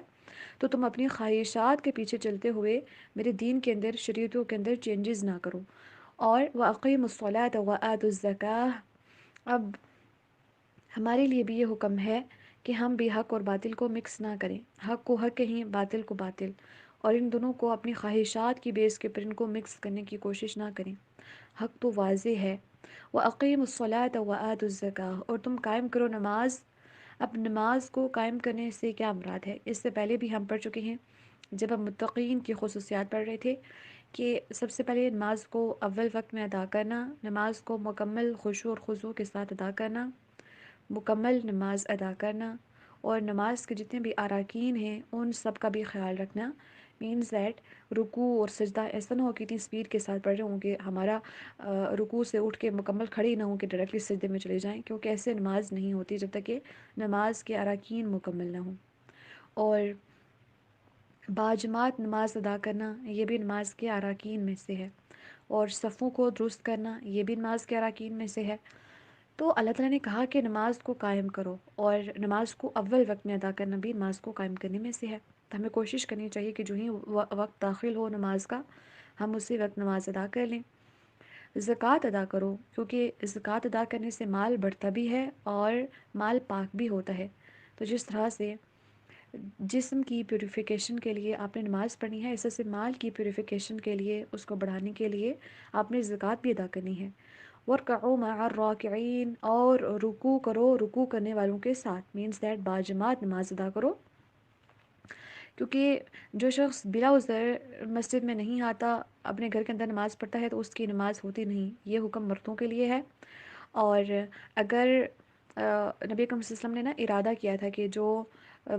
تو تم اپنی خواہشات کے پیچھے چلتے ہوئے میرے دین کے اندر، شریعتوں کے اندر چینجز نہ کرو۔ اور وَأَقِیمُوا الصَّلَاةَ وَآتُوا الزَّکَاةَ، اب ہمارے لیے بھی یہ حکم ہے کہ ہم بھی حق اور باطل کو مکس نہ کریں، حق کو حق کہیں، باطل کو باطل، اور ان دونوں کو اپنی خواہشات کی بیس کے پر ان کو مکس کرنے کی کوشش نہ کریں۔ حق تو واضح ہے، وَأَقِیمُوا الصَّلَاةَ وَآتُوا الزَّکَاةَ، اور تم قائم کرو نماز۔ اب نماز کو قائم کرنے سے کیا مراد ہے؟ اس سے پہلے بھی ہم پڑھ چکے ہیں جب ہم متقین کی خصوصیات پڑھ رہے تھے کہ سب سے پہلے نماز کو اول وقت میں ادا کرنا، نماز کو مکمل خشوع اور خضوع کے ساتھ ادا کرنا، مکمل نماز ادا کرنا، اور نماز کے جتنے بھی اراکین ہیں ان سب کا بھی خیال رکھنا. مینز دیٹ رکوع اور سجدہ ایسا نہ ہو کہ اتنی سپیڈ کے ساتھ پڑھ رہے ہوں کہ ہمارا رکوع سے اٹھ کے مکمل کھڑے ہی نہ ہوں کہ ڈائریکٹلی سجدے میں چلے جائیں، کیونکہ ایسے نماز نہیں ہوتی جب تک کہ نماز کے اراکین مکمل نہ ہوں. اور باجماعت نماز ادا کرنا یہ بھی نماز کے اراکین میں سے ہے، اور صفوں کو درست کرنا یہ بھی نماز کے اراکین میں سے ہے. تو اللہ تعالیٰ نے کہا کہ نماز کو قائم کرو، اور نماز کو اول وقت میں ادا کرنا بھی نماز کو قائم کرنے میں سے ہے. تو ہمیں کوشش کرنی چاہیے کہ جو ہی وقت داخل ہو نماز کا ہم اسی وقت نماز ادا کر لیں. زکوٰۃ ادا کرو، کیونکہ زکوٰۃ ادا کرنے سے مال بڑھتا بھی ہے اور مال پاک بھی ہوتا ہے. تو جس طرح سے جسم کی پیوریفیکیشن کے لیے آپ نے نماز پڑھنی ہے، اس سے مال کی پیوریفیکیشن کے لیے، اس کو بڑھانے کے لیے آپ نے زکوٰۃ بھی ادا کرنی ہے. وَارْكَعُوا مَعَ الرَّاكِعِينَ، اور رکوع کرو رکوع کرنے والوں کے ساتھ. مینس دیٹ باجماعت نماز ادا کرو، کیونکہ جو شخص بلا عذر مسجد میں نہیں آتا، اپنے گھر کے اندر نماز پڑھتا ہے، تو اس کی نماز ہوتی نہیں. یہ حکم مردوں کے لیے ہے. اور اگر نبی اکرم صلی اللہ علیہ وسلم نے ارادہ کیا تھا کہ جو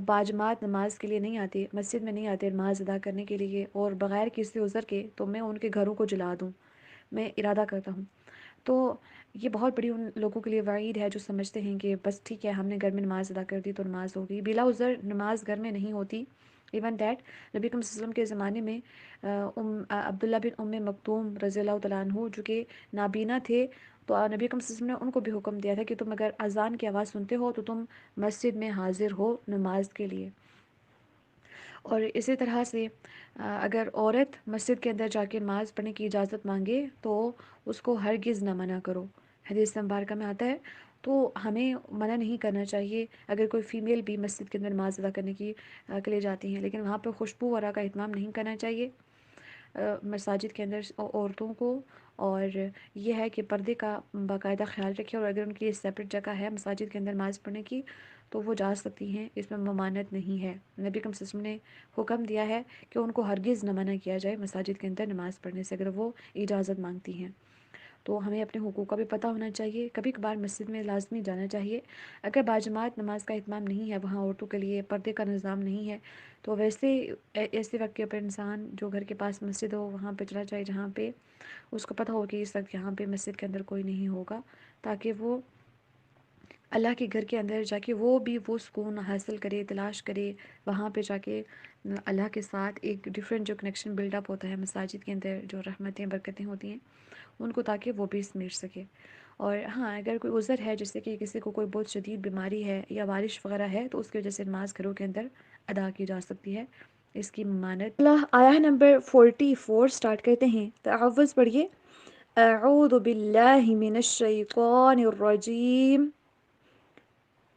باجماعت نماز کے لیے نہیں آتے، مسجد میں نہیں آتے نماز ادا کرنے کے لیے، اور بغیر کسی عذر کے، تو میں ان کے گھروں کو جلا دوں، میں ارادہ کرتا ہوں. تو یہ بہت بڑی ان لوگوں کے لیے وعید ہے جو سمجھتے ہیں کہ بس ٹھیک ہے ہم نے گھر میں نماز ادا کر دی تو نماز ہوگی. بلا عذر نماز گھر میں نہیں ہوتی. ایون دیٹ نبی اکرم صلی اللہ علیہ وسلم کے زمانے میں عبداللہ بن مکتوم رضی اللہ تعالیٰ عنہ جو کہ نابینا تھے، تو نبی اکرم صلی اللہ علیہ وسلم نے ان کو بھی حکم دیا تھا کہ تم اگر اذان کی آواز سنتے ہو تو تم مسجد میں حاضر ہو نماز کے لیے. اور اسی طرح سے اگر عورت مسجد کے اندر جا کے نماز پڑھنے کی اجازت مانگے تو اس کو ہرگز نہ منع کرو. حدیث مبارکہ میں آتا ہے. تو ہمیں منع نہیں کرنا چاہیے اگر کوئی فیمیل بھی مسجد کے اندر نماز ادا کرنے کی کے لیے جاتی ہیں، لیکن وہاں پہ خوشبو وغیرہ کا اہتمام نہیں کرنا چاہیے مساجد کے اندر عورتوں کو. اور یہ ہے کہ پردے کا باقاعدہ خیال رکھے، اور اگر ان کی سیپریٹ جگہ ہے مساجد کے اندر نماز پڑھنے کی تو وہ جا سکتی ہیں، اس میں ممانعت نہیں ہے. نبی اکرم صلی اللہ علیہ وسلم نے حکم دیا ہے کہ ان کو ہرگز نہ منع کیا جائے مساجد کے اندر نماز پڑھنے سے اگر وہ اجازت مانگتی ہیں. تو ہمیں اپنے حقوق کا بھی پتہ ہونا چاہیے. کبھی کبھار مسجد میں لازمی جانا چاہیے. اگر باجماعت نماز کا اہتمام نہیں ہے، وہاں عورتوں کے لیے پردے کا نظام نہیں ہے، تو ویسے ایسے وقت کے اوپر انسان جو گھر کے پاس مسجد ہو وہاں پہ چلا جائے جہاں پہ اس کو پتہ ہو کہ اس وقت یہاں پہ مسجد کے اندر کوئی نہیں ہوگا، تاکہ وہ اللہ کے گھر کے اندر جا کے وہ بھی وہ سکون حاصل کرے، تلاش کرے. وہاں پہ جا کے اللہ کے ساتھ ایک ڈفرینٹ جو کنیکشن بلڈ اپ ہوتا ہے مساجد کے اندر، جو رحمتیں برکتیں ہوتی ہیں ان کو، تاکہ وہ بھی سمیٹ سکے. اور ہاں اگر کوئی عذر ہے جیسے کہ کسی کو کوئی بہت شدید بیماری ہے یا بارش وغیرہ ہے، تو اس کی وجہ سے نماز گھروں کے اندر ادا کی جا سکتی ہے. اس کی ممانعت. آیہ نمبر 44 سٹارٹ کرتے ہیں. تعوذ پڑھیے. اعوذ باللہ من الشیطان الرجیم.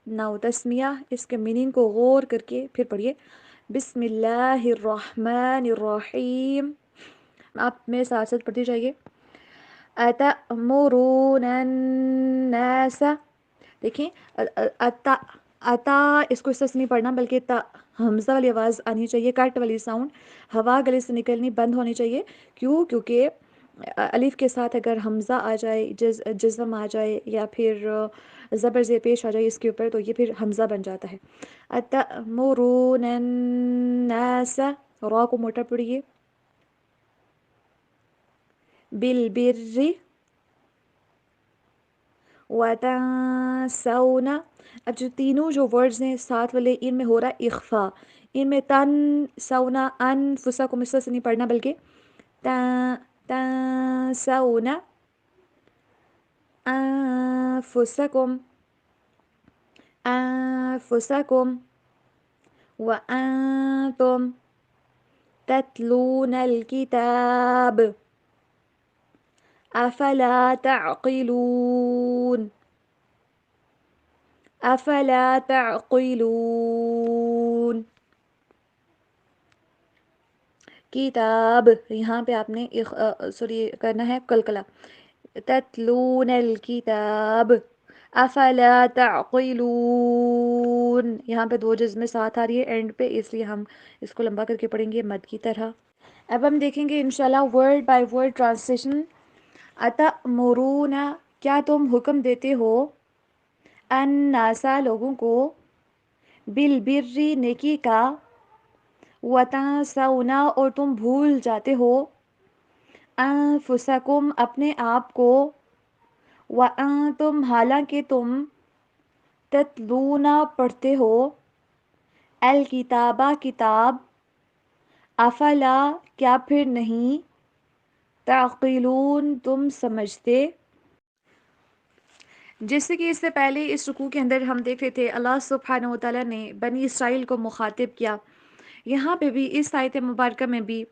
ناؤ تسمیہ، اس کے میننگ کو غور کر کے پھر پڑھیے. بسم اللہ الرحمن الرحیم. آپ میرے ساتھ ساتھ پڑھتے جائیے. اتأمرون الناس. دیکھیں اتا اس کو اس طرح سے نہیں پڑھنا، بلکہ تا حمزہ والی آواز آنی چاہیے، کٹ والی ساؤنڈ، ہوا گلے سے نکلنی بند ہونی چاہیے. کیونکہ الف کے ساتھ اگر حمزہ آ جائے، جزم آ جائے، یا پھر زبر زیر پیش آ جائے اس کے اوپر، تو یہ پھر حمزہ بن جاتا ہے. اتأمرون الناس، را کو موٹا پڑھیے. بالبر وتنسون. اب جو تینوں جو ورڈز ہیں ساتھ والے، ان میں ہو رہا ہے اخفا. ان میں تنسون انفسکم اس سے نہیں پڑھنا، بلکہ تنسون انفسکم انفسکم وانتم تتلون الکتاب افلا تعقلون افلا تعقلون. کتاب یہاں پہ آپ نے سوری کرنا ہے قلقلہ. تتلون الکتاب افلا تعقلون. یہاں پہ دو جزمیں ساتھ آ رہی ہے اینڈ پہ، اس لیے ہم اس کو لمبا کر کے پڑھیں گے مد کی طرح. اب ہم دیکھیں گے انشاءاللہ ورڈ بائی ورڈ ٹرانسلیشن. اتأمرون، کیا تم حکم دیتے ہو، الناسا لوگوں کو، بالبر نیکی کا، وتنسون اور تم بھول جاتے ہو، انفسکم اپنے آپ کو، وانتم حالانکہ تم تتلون پڑھتے ہو، الکتابہ کتاب، افلا کیا پھر نہیں، تعقلون تم سمجھتے. جیسے کہ اس سے پہلے اس رکوع کے اندر ہم دیکھ رہے تھے اللہ سبحانہ و تعالیٰ نے بنی اسرائیل کو مخاطب کیا. یہاں پہ بھی اس آیت مبارکہ میں بھی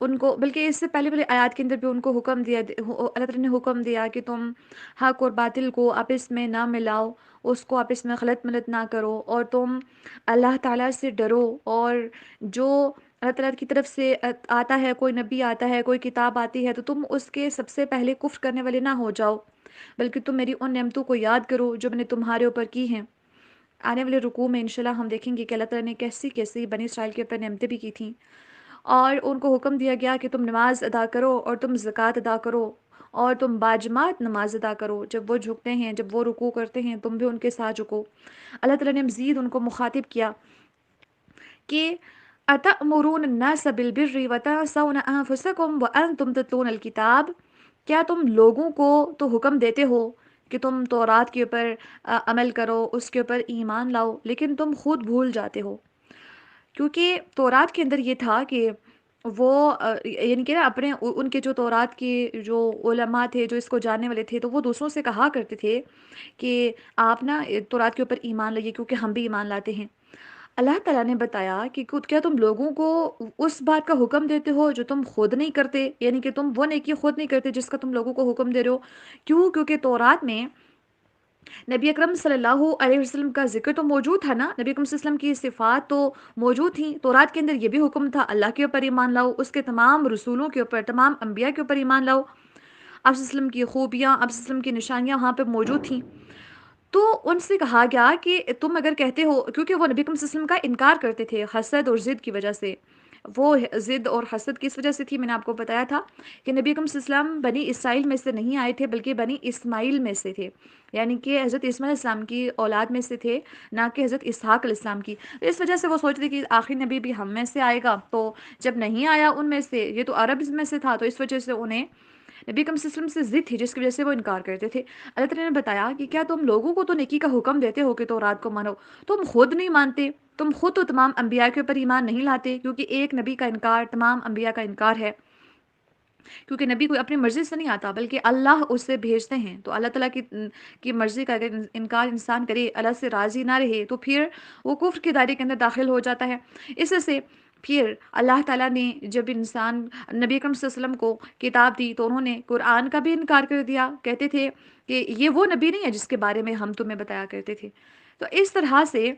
ان کو، بلکہ اس سے پہلے والے آیات کے اندر بھی ان کو حکم دیا، اللہ تعالیٰ نے حکم دیا کہ تم حق اور باطل کو آپس میں نہ ملاؤ، اس کو آپس میں خلط ملط نہ کرو، اور تم اللہ تعالیٰ سے ڈرو، اور جو اللہ تعالیٰ کی طرف سے آتا ہے، کوئی نبی آتا ہے، کوئی کتاب آتی ہے، تو تم اس کے سب سے پہلے کفر کرنے والے نہ ہو جاؤ، بلکہ تم میری ان نعمتوں کو یاد کرو جو میں نے تمہارے اوپر کی ہیں. آنے والے رکوع میں انشاءاللہ ہم دیکھیں گے کہ اللہ تعالیٰ نے کیسی کیسی بنی اسرائیل کے اوپر نعمتیں بھی کی تھیں، اور ان کو حکم دیا گیا کہ تم نماز ادا کرو، اور تم زکوٰۃ ادا کرو، اور تم باجماعت نماز ادا کرو. جب وہ جھکتے ہیں، جب وہ رکوع کرتے ہیں، تم بھی ان کے ساتھ جھکو. اللہ تعالیٰ نے مزید ان کو مخاطب کیا کہ اتأمرون الناس بالبر وتنسون انفسکم وانتم تتلون الکتاب، کیا تم لوگوں کو تو حکم دیتے ہو کہ تم تورات کے اوپر عمل کرو، اس کے اوپر ایمان لاؤ، لیکن تم خود بھول جاتے ہو. کیونکہ تورات کے اندر یہ تھا کہ وہ یعنی کہ نا اپنے ان کے جو تورات کے جو علماء تھے، جو اس کو جاننے والے تھے، تو وہ دوسروں سے کہا کرتے تھے کہ آپ نا تورات کے اوپر ایمان لائیے کیونکہ ہم بھی ایمان لاتے ہیں. اللہ تعالیٰ نے بتایا کہ کیا تم لوگوں کو اس بات کا حکم دیتے ہو جو تم خود نہیں کرتے، یعنی کہ تم وہ نیکی خود نہیں کرتے جس کا تم لوگوں کو حکم دے رہے ہو. کیوں؟ کیونکہ تورات میں نبی اکرم صلی اللہ علیہ وسلم کا ذکر تو موجود تھا نا، نبی اکرم صلی اللہ علیہ وسلم کی صفات تو موجود تھیں. تورات کے اندر یہ بھی حکم تھا اللہ کے اوپر ایمان لاؤ، اس کے تمام رسولوں کے اوپر، تمام انبیاء کے اوپر ایمان لاؤ. آپ صلی اللہ علیہ وسلم کی خوبیاں، آپ صلی اللہ علیہ وسلم کی نشانیاں وہاں پہ موجود تھیں. تو ان سے کہا گیا کہ تم اگر کہتے ہو، کیونکہ وہ نبی اکرم صلی اللہ علیہ وسلم کا انکار کرتے تھے حسد اور ضد کی وجہ سے. وہ ضد اور حسد کس وجہ سے تھی، میں نے آپ کو بتایا تھا کہ نبی اکرم صلی اللہ علیہ وسلم بنی اسرائیل میں سے نہیں آئے تھے بلکہ بنی اسماعیل میں سے تھے، یعنی کہ حضرت اسماعیل علیہ السلام کی اولاد میں سے تھے، نہ کہ حضرت اسحاق علیہ السلام کی. اس وجہ سے وہ سوچ رہے کہ آخری نبی بھی ہم میں سے آئے گا، تو جب نہیں آیا ان میں سے، یہ تو عرب میں سے تھا، تو اس وجہ سے انہیں نبی اکرم صلی اللہ علیہ وسلم سے ضد تھی جس کی وجہ سے وہ انکار کرتے تھے. اللہ تعالیٰ نے بتایا کہ کیا تم لوگوں کو تو نیکی کا حکم دیتے ہو کہ تورات کو مانو، تم خود نہیں مانتے، تم خود تو تمام انبیاء کے اوپر ایمان نہیں لاتے، کیونکہ ایک نبی کا انکار تمام انبیاء کا انکار ہے. کیونکہ نبی کوئی اپنی مرضی سے نہیں آتا بلکہ اللہ اسے بھیجتے ہیں. تو اللہ تعالیٰ کی مرضی کا اگر انکار انسان کرے، اللہ سے راضی نہ رہے، تو پھر وہ کفر کے دائرے کے اندر داخل ہو جاتا ہے. اس سے پھر اللہ تعالیٰ نے جب انسان نبی اکرم صلی اللہ علیہ وسلم کو کتاب دی تو انہوں نے قرآن کا بھی انکار کر دیا، کہتے تھے کہ یہ وہ نبی نہیں ہے جس کے بارے میں ہم تمہیں بتایا کرتے تھے. تو اس طرح سے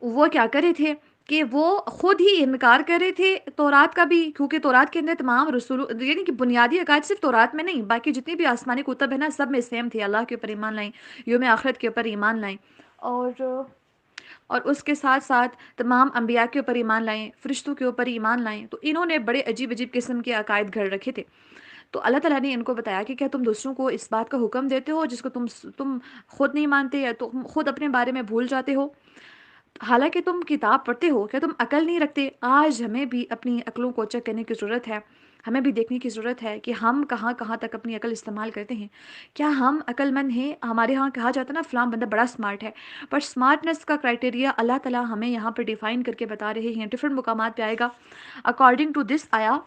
وہ کیا کرے تھے کہ وہ خود ہی انکار کر رہے تھے تورات کا بھی، کیونکہ تورات کے اندر تمام رسول، یعنی کہ بنیادی عقائد صرف تورات میں نہیں، باقی جتنی بھی آسمانی کتب ہے نا سب میں سیم تھے. اللہ کے اوپر ایمان لائیں، یوم آخرت کے اوپر ایمان لائیں، اور اس کے ساتھ ساتھ تمام انبیاء کے اوپر ایمان لائیں، فرشتوں کے اوپر ایمان لائیں. تو انہوں نے بڑے عجیب عجیب قسم کے عقائد گھڑ رکھے تھے. تو اللہ تعالیٰ نے ان کو بتایا کہ کیا تم دوسروں کو اس بات کا حکم دیتے ہو جس کو تم خود نہیں مانتے، یا تم خود اپنے بارے میں بھول جاتے ہو، حالانکہ تم کتاب پڑھتے ہو. کیا تم عقل نہیں رکھتے؟ آج ہمیں بھی اپنی عقلوں کو چیک کرنے کی ضرورت ہے، ہمیں بھی دیکھنے کی ضرورت ہے کہ ہم کہاں کہاں تک اپنی عقل استعمال کرتے ہیں. کیا ہم عقل مند ہیں؟ ہمارے ہاں کہا جاتا ہے نا فلاں بندہ بڑا سمارٹ ہے، پر سمارٹنس کا کرائٹیریا اللہ تعالیٰ ہمیں یہاں پہ ڈیفائن کر کے بتا رہے ہیں. ڈفرینٹ مقامات پہ آئے گا. اکارڈنگ ٹو دس آیا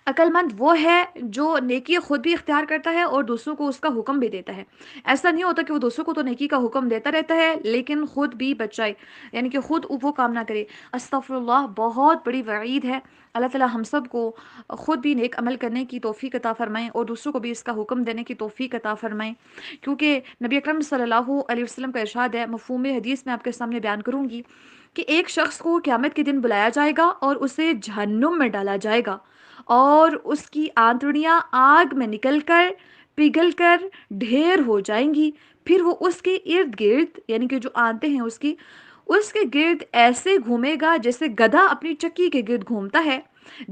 عقل مند وہ ہے جو نیکی خود بھی اختیار کرتا ہے اور دوسروں کو اس کا حکم بھی دیتا ہے. ایسا نہیں ہوتا کہ وہ دوسروں کو تو نیکی کا حکم دیتا رہتا ہے لیکن خود بھی بچائے، یعنی کہ خود وہ کام نہ کرے. استغفر اللہ، بہت بڑی وعید ہے. اللہ تعالیٰ ہم سب کو خود بھی نیک عمل کرنے کی توفیق عطا فرمائیں اور دوسروں کو بھی اس کا حکم دینے کی توفیق عطا فرمائیں. کیونکہ نبی اکرم صلی اللہ علیہ وسلم کا ارشاد ہے، مفہوم حدیث میں آپ کے سامنے بیان کروں گی، کہ ایک شخص کو قیامت کے دن بلایا جائے گا اور اسے جہنم میں ڈالا جائے گا، اور اس کی آنتڑیاں آگ میں نکل کر پگھل کر ڈھیر ہو جائیں گی. پھر وہ اس کے ارد گرد، یعنی کہ جو آنتیں ہیں اس کی، اس کے گرد ایسے گھومے گا جیسے گدھا اپنی چکی کے گرد گھومتا ہے۔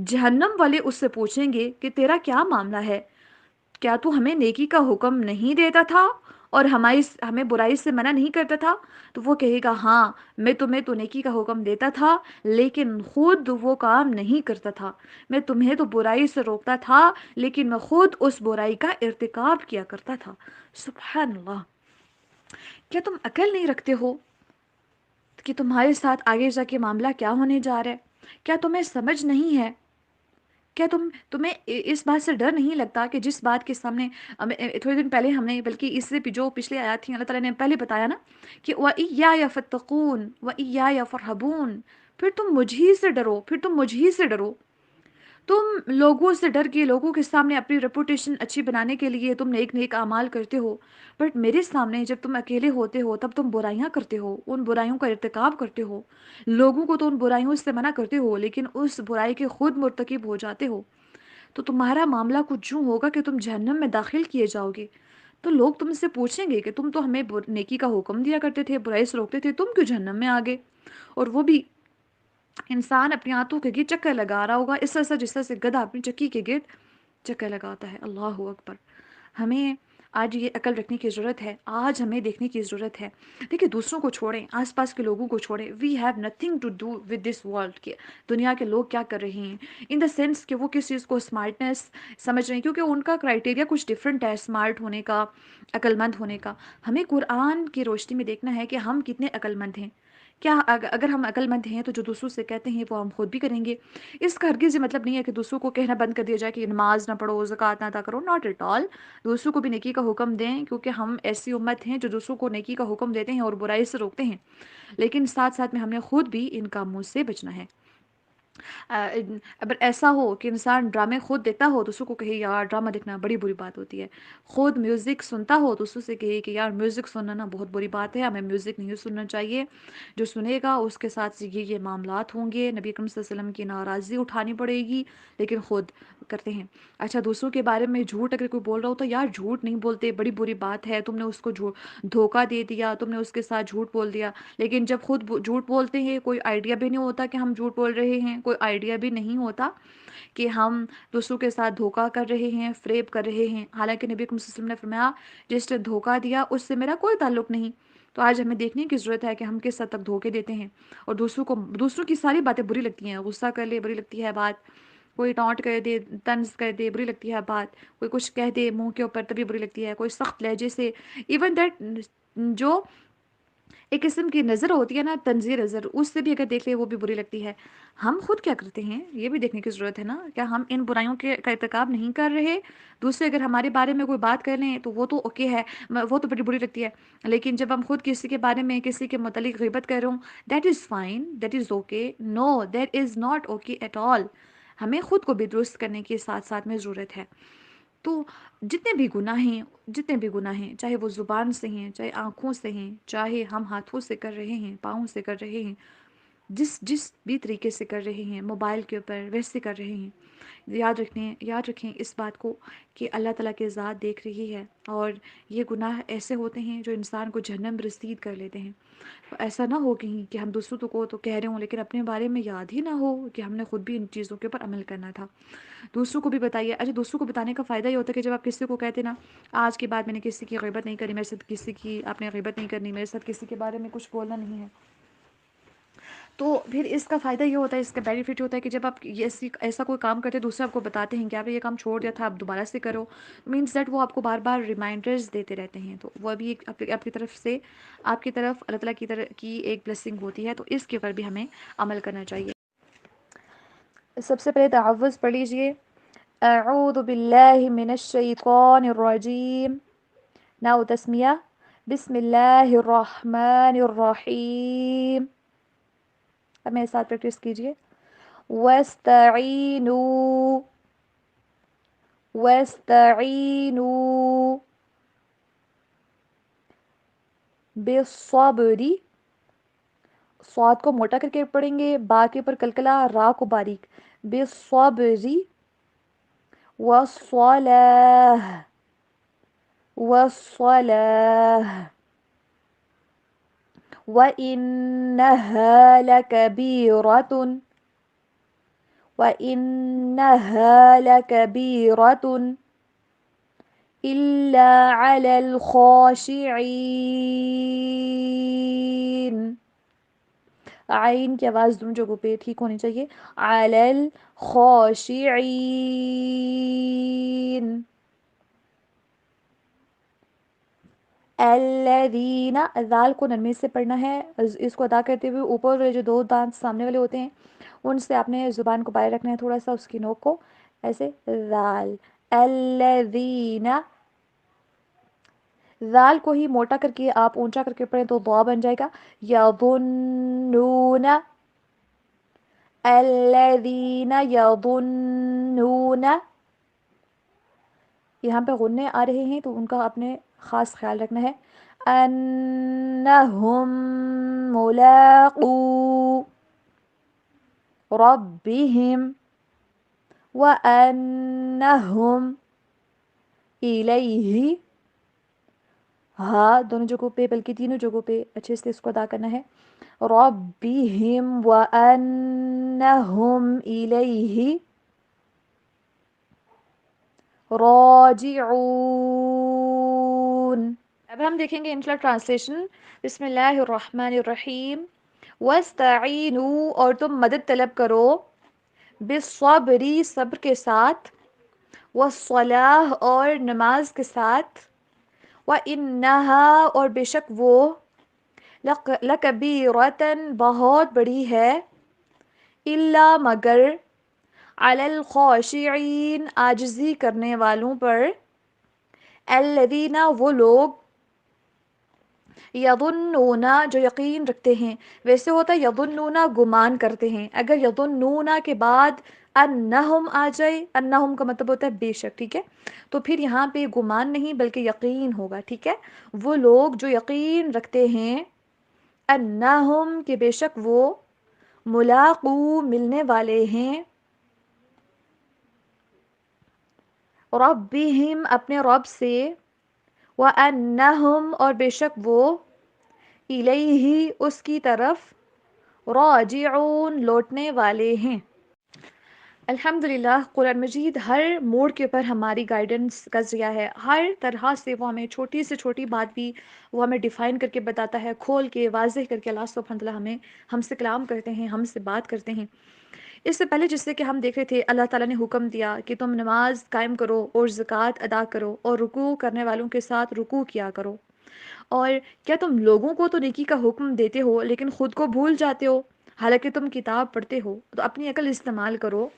جہنم والے اس سے پوچھیں گے کہ تیرا کیا معاملہ ہے؟ کیا تو ہمیں نیکی کا حکم نہیں دیتا تھا اور ہمیں برائی سے منع نہیں کرتا تھا؟ تو وہ کہے گا ہاں، میں تمہیں تو نیکی کا حکم دیتا تھا لیکن خود وہ کام نہیں کرتا تھا۔ میں تمہیں تو برائی سے روکتا تھا لیکن میں خود اس برائی کا ارتکاب کیا کرتا تھا۔ سبحان اللہ! کیا تم عقل نہیں رکھتے ہو کہ تمہارے ساتھ آگے جا کے معاملہ کیا ہونے جا رہا ہے؟ کیا تمہیں سمجھ نہیں ہے؟ کیا تمہیں اس بات سے ڈر نہیں لگتا کہ جس بات کے سامنے تھوڑے دن پہلے ہم نے، بلکہ اس سے جو پچھلے آیات تھیں، اللہ تعالیٰ نے پہلے بتایا نا کہ وَإِيَّايَ فَاتَّقُونَ وَإِيَّايَ فَارْهَبُونَ، پھر تم مجھ ہی سے ڈرو، پھر تم مجھ ہی سے ڈرو۔ تم لوگوں سے ڈر کے لوگوں کے سامنے اپنی ریپوٹیشن اچھی بنانے کے لیے تم نیک نیک اعمال کرتے ہو، بٹ میرے سامنے جب تم اکیلے ہوتے ہو تب تم برائیاں کرتے ہو، ان برائیوں کا ارتکاب کرتے ہو، لوگوں کو تو ان برائیوں سے منع کرتے ہو لیکن اس برائی کے خود مرتکب ہو جاتے ہو۔ تو تمہارا معاملہ کچھ یوں ہوگا کہ تم جہنم میں داخل کیے جاؤ گے۔ تو لوگ تم سے پوچھیں گے کہ تم تو ہمیں نیکی کا حکم دیا کرتے تھے، برائی سے روکتے تھے، تم کیوں جہنم میں آ گئے؟ اور وہ بھی انسان اپنی آنتوں کے گرد چکر لگا رہا ہوگا، اس طرح جس طرح سے گدھا اپنی چکی کے گرد چکر لگاتا ہے۔ اللہ اکبر! ہمیں آج یہ عقل رکھنے کی ضرورت ہے، آج ہمیں دیکھنے کی ضرورت ہے۔ دیکھیں، دوسروں کو چھوڑیں، آس پاس کے لوگوں کو چھوڑیں، we have nothing to do with this world, کہ دنیا کے لوگ کیا کر رہے ہیں، ان دا سینس کہ وہ کس چیز کو اسمارٹنیس سمجھ رہے ہیں، کیونکہ ان کا کرائٹیریا کچھ ڈفرینٹ ہے اسمارٹ ہونے کا، عقل مند ہونے کا۔ ہمیں قرآن کی روشنی میں دیکھنا ہے کہ ہم کتنے عقل مند ہیں۔ کیا اگر ہم عقل مند ہیں تو جو دوسروں سے کہتے ہیں وہ ہم خود بھی کریں گے۔ اس کا ہرگز یہ مطلب نہیں ہے کہ دوسروں کو کہنا بند کر دیا جائے کہ نماز نہ پڑھو، زکوٰۃ نہ ادا کرو، ناٹ ایٹ آل۔ دوسروں کو بھی نیکی کا حکم دیں، کیونکہ ہم ایسی امت ہیں جو دوسروں کو نیکی کا حکم دیتے ہیں اور برائی سے روکتے ہیں، لیکن ساتھ ساتھ میں ہم نے خود بھی ان کاموں سے بچنا ہے۔ اگر ایسا ہو کہ انسان ڈرامے خود دیکھتا ہو، دوسروں کو کہے یار ڈرامہ دیکھنا بڑی بری بات ہوتی ہے، خود میوزک سنتا ہو دوسروں سے کہے کہ یار میوزک سننا نا بہت بری بات ہے، ہمیں میوزک نہیں سننا چاہیے، جو سنے گا اس کے ساتھ یہ معاملات ہوں گے، نبی اکرم صلی اللہ علیہ وسلم کی ناراضی اٹھانی پڑے گی، لیکن خود کرتے ہیں۔ اچھا، دوسروں کے بارے میں جھوٹ اگر کوئی بول رہا ہو تو یار جھوٹ نہیں بولتے، بڑی بری بات ہے، تم نے اس کو دھوکہ دے دیا، تم نے اس کے ساتھ جھوٹ بول دیا، لیکن جب خود جھوٹ بولتے ہیں کوئی آئیڈیا بھی نہیں ہوتا کہ ہم جھوٹ بول رہے ہیں، کوئی آئیڈیا بھی نہیں ہوتا کہ ہم دوسروں کے ساتھ دھوکہ کر رہے ہیں، فریب کر رہے ہیں۔ حالانکہ نبی اکرم صلی اللہ علیہ وسلم نے فرمایا جس نے دھوکہ دیا اس سے میرا کوئی تعلق نہیں۔ تو آج ہمیں دیکھنے کی ضرورت ہے کہ ہم کس حد تک دھوکے دیتے ہیں، اور دوسروں کی ساری باتیں بری لگتی ہیں، غصہ کر لے بری لگتی ہے بات، کوئی ٹانٹ کر دے، طنز کر دے بری لگتی ہے بات، کوئی کچھ کہہ دے منہ کے اوپر تبھی بری لگتی ہے، کوئی سخت لہجے سے، ایون دیٹ جو ایک قسم کی نظر ہوتی ہے نا، تنظیر نظر، اس سے بھی اگر دیکھ لے وہ بھی بری لگتی ہے۔ ہم خود کیا کرتے ہیں یہ بھی دیکھنے کی ضرورت ہے نا، کیا ہم ان برائیوں کا ارتکاب نہیں کر رہے؟ دوسرے اگر ہمارے بارے میں کوئی بات کر لیں تو وہ تو اوکے ہے، وہ تو بڑی بری لگتی ہے، لیکن جب ہم خود کسی کے بارے میں کسی کے متعلق غیبت کر رہے ہوں، that is fine, that is okay, no that is not okay at all. ہمیں خود کو بھی درست کرنے کی ساتھ ساتھ میں ضرورت ہے۔ تو جتنے بھی گناہ ہیں، چاہے وہ زبان سے ہیں، چاہے آنکھوں سے ہیں، چاہے ہم ہاتھوں سے کر رہے ہیں، پاؤں سے کر رہے ہیں، جس بھی طریقے سے کر رہے ہیں، موبائل کے اوپر ویسے کر رہے ہیں، یاد رکھیں اس بات کو کہ اللہ تعالیٰ کی ذات دیکھ رہی ہے، اور یہ گناہ ایسے ہوتے ہیں جو انسان کو جہنم رسید کر لیتے ہیں۔ تو ایسا نہ ہو کہیں کہ ہم دوسروں کو تو کہہ رہے ہوں لیکن اپنے بارے میں یاد ہی نہ ہو کہ ہم نے خود بھی ان چیزوں کے اوپر عمل کرنا تھا۔ دوسروں کو بھی بتائیے۔ اچھا، دوسروں کو بتانے کا فائدہ یہ ہوتا ہے کہ جب آپ کسی کو کہتے نا آج کے بعد میں نے کسی کی غیبت نہیں کرنی، میرے ساتھ کسی کی آپ نے غیبت نہیں کرنی، میرے ساتھ کسی کے بارے میں کچھ بولنا نہیں ہے، تو پھر اس کا فائدہ یہ ہوتا ہے، اس کا بینیفٹ ہوتا ہے کہ جب آپ ایسا کوئی کام کرتے ہیں دوسرے آپ کو بتاتے ہیں کہ آپ نے یہ کام چھوڑ دیا تھا، آپ دوبارہ سے کرو، مینس دیٹ وہ آپ کو بار بار ریمائنڈرز دیتے رہتے ہیں، تو وہ بھی ایک آپ کی طرف سے آپ کی طرف اللہ تعالیٰ کی طرف کی ایک بلیسنگ ہوتی ہے، تو اس کے اوپر بھی ہمیں عمل کرنا چاہیے۔ سب سے پہلے تعوذ پڑھ لیجئے، اعوذ باللہ من الشیطان الرجیم، ناؤ تسمیہ، بسم اللہ الرحمن الرحیم، اب میرے ساتھ پریکٹس کیجئے، وَاسْتَعِینُوا وَاسْتَعِینُوا بِالصَّبْرِ، صاد کو موٹا کر کے پڑھیں گے، با کے اوپر کلکلا، را کو باریک، بِالصَّبْرِ وَالصَّلَاةِ وَالصَّلَاةِ وَإِنَّهَا لَكَبِيرَةٌ وَإِنَّهَا لَكَبِيرَةٌ إِلَّا عَلَى الْخَاشِعِينَ. عین کی آواز دونوں جگہوں پہ ٹھیک ہونی چاہیے. عَلَى الْخَاشِعِينَ. الذین، ذال کو نرمی سے پڑھنا ہے. اس کو ادا کرتے ہوئے اوپر والے جو دو دانت سامنے والے ہوتے ہیں ان سے آپ نے زبان کو باہر رکھنا ہے، تھوڑا سا اس کی نوک کو ایسے. ذال، الذین. ذال کو ہی موٹا کر کے آپ اونچا کر کے پڑھیں تو ضا بن جائے گا. یظنون، الذین یظنون. یہاں پہ غنّے آ رہے ہیں تو ان کا آپ نے خاص خیال رکھنا ہے. انہم ملاقو ربہم وانہم الیہ. ہاں دونوں جگہوں پہ بلکہ تینوں جگہوں پہ اچھے سے اس کو ادا کرنا ہے. ربہم وانہم الیہ راجعون. اب ہم دیکھیں گے انشاءاللہ ٹرانسلیشن. بسم اللہ الرحمن الرحیم. وَاسْتَعِینُوا، اور تم مدد طلب کرو، بالصبری، صبر کے ساتھ، والصلاۃ، اور نماز کے ساتھ، وَإِنَّهَا، اور بے شک وہ، لَکَبِیرَةً، بہت بڑی ہے، إِلَّا مگر، عَلَى الْخَاشِعِینَ، عاجزی کرنے والوں پر، الَّذِینَ، وہ لوگ، یظنون، جو یقین رکھتے ہیں. ویسے ہوتا ہے یظنون گمان کرتے ہیں، اگر یظنون کے بعد انہم آ جائے، انہم کا مطلب ہوتا ہے بے شک، ٹھیک ہے، تو پھر یہاں پہ گمان نہیں بلکہ یقین ہوگا، ٹھیک ہے. وہ لوگ جو یقین رکھتے ہیں، انہم کہ بے شک وہ، ملاقو ملنے والے ہیں، ربہم اپنے رب سے، وَأَنَّهُمْ اور بے شک وہ، الیہ اس کی طرف، راجعون لوٹنے والے ہیں. الحمدللہ قرآن مجید ہر موڑ کے اوپر ہماری گائیڈنس کا ذریعہ ہے. ہر طرح سے وہ ہمیں چھوٹی سے چھوٹی بات بھی وہ ہمیں ڈیفائن کر کے بتاتا ہے، کھول کے واضح کر کے. اللہ سبحانہ وتعالیٰ ہم سے کلام کرتے ہیں، ہم سے بات کرتے ہیں. اس سے پہلے جس سے کہ ہم دیکھ رہے تھے، اللہ تعالیٰ نے حکم دیا کہ تم نماز قائم کرو اور زکوٰۃ ادا کرو اور رکوع کرنے والوں کے ساتھ رکوع کیا کرو. اور کیا تم لوگوں کو تو نیکی کا حکم دیتے ہو لیکن خود کو بھول جاتے ہو، حالانکہ تم کتاب پڑھتے ہو. تو اپنی عقل استعمال کرو،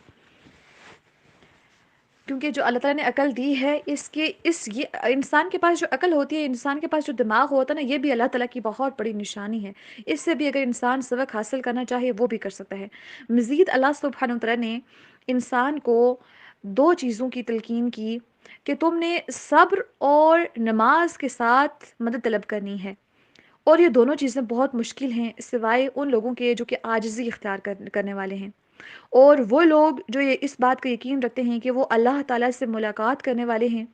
کیونکہ جو اللہ تعالیٰ نے عقل دی ہے، یہ انسان کے پاس جو عقل ہوتی ہے، انسان کے پاس جو دماغ ہوتا ہے نا، یہ بھی اللہ تعالیٰ کی بہت بڑی نشانی ہے. اس سے بھی اگر انسان سبق حاصل کرنا چاہے وہ بھی کر سکتا ہے. مزید اللہ سبحانہ وتعالیٰ نے انسان کو دو چیزوں کی تلقین کی کہ تم نے صبر اور نماز کے ساتھ مدد طلب کرنی ہے. اور یہ دونوں چیزیں بہت مشکل ہیں سوائے ان لوگوں کے جو کہ عاجزی اختیار کرنے والے ہیں. اور وہ لوگ جو اس بات کا یقین رکھتے ہیں کہ وہ اللہ تعالیٰ سے ملاقات کرنے والے ہیں،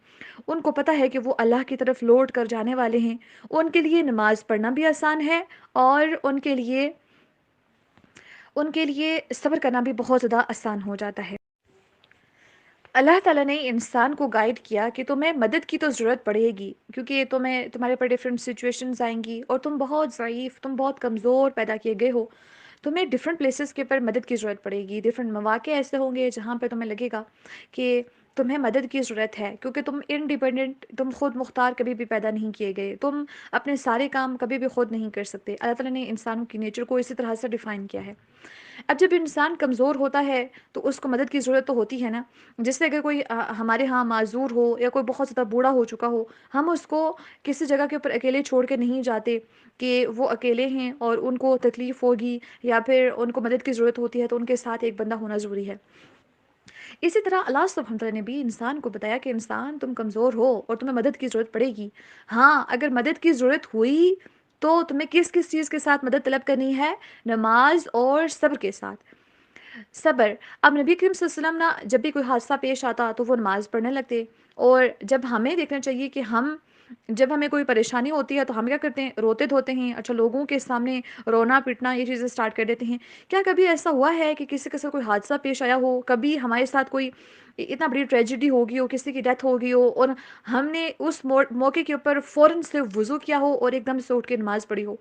ان کو پتہ ہے کہ وہ اللہ کی طرف لوٹ کر جانے والے ہیں، ان کے لیے نماز پڑھنا بھی آسان ہے اور ان کے لیے صبر کرنا بھی بہت زیادہ آسان ہو جاتا ہے. اللہ تعالیٰ نے انسان کو گائیڈ کیا کہ تمہیں مدد کی تو ضرورت پڑے گی، کیونکہ تمہارے پر ڈفرینٹ سچویشنز آئیں گی اور تم بہت ضعیف، تم بہت کمزور پیدا کیے گئے ہو. تمہیں ڈفرینٹ پلیسز کے اوپر مدد کی ضرورت پڑے گی. ڈفرینٹ مواقع ایسے ہوں گے جہاں پہ تمہیں لگے گا کہ تمہیں مدد کی ضرورت ہے، کیونکہ تم انڈیپینڈنٹ، تم خود مختار کبھی بھی پیدا نہیں کیے گئے، تم اپنے سارے کام کبھی بھی خود نہیں کر سکتے. اللہ تعالیٰ نے انسانوں کی نیچر کو اسی طرح سے ڈیفائن کیا ہے. اب جب انسان کمزور ہوتا ہے تو اس کو مدد کی ضرورت تو ہوتی ہے نا. جس سے اگر کوئی ہمارے ہاں معذور ہو یا کوئی بہت زیادہ بوڑھا ہو چکا ہو، ہم اس کو کسی جگہ کے اوپر اکیلے چھوڑ کے نہیں جاتے کہ وہ اکیلے ہیں اور ان کو تکلیف ہوگی یا پھر ان کو مدد کی ضرورت ہوتی ہے تو ان کے ساتھ ایک بندہ ہونا ضروری ہے. اسی طرح اللہ سبحانہ وتعالیٰ نے بھی انسان کو بتایا کہ انسان تم کمزور ہو اور تمہیں مدد کی ضرورت پڑے گی. ہاں اگر مدد کی ضرورت ہوئی تو تمہیں کس کس چیز کے ساتھ مدد طلب کرنی ہے؟ نماز اور صبر کے ساتھ. صبر، اب نبی کریم صلی اللہ علیہ وسلم نا جب بھی کوئی حادثہ پیش آتا تو وہ نماز پڑھنے لگتے، اور جب ہمیں دیکھنا چاہیے کہ ہم جب ہمیں کوئی پریشانی ہوتی ہے تو ہم کیا کرتے ہیں؟ روتے دھوتے ہیں، اچھا لوگوں کے سامنے رونا پیٹنا یہ چیزیں اسٹارٹ کر دیتے ہیں۔ کیا کبھی ایسا ہوا ہے کہ کسی کے ساتھ کوئی حادثہ پیش آیا ہو، کبھی ہمارے ساتھ کوئی اتنا بڑی ٹریجڈی ہو گئی ہو، کسی کی ڈیتھ ہو گئی ہو، اور ہم نے اس موقع کے اوپر فوراً سے وضو کیا ہو اور ایک دم سے اٹھ کے نماز پڑھی ہو،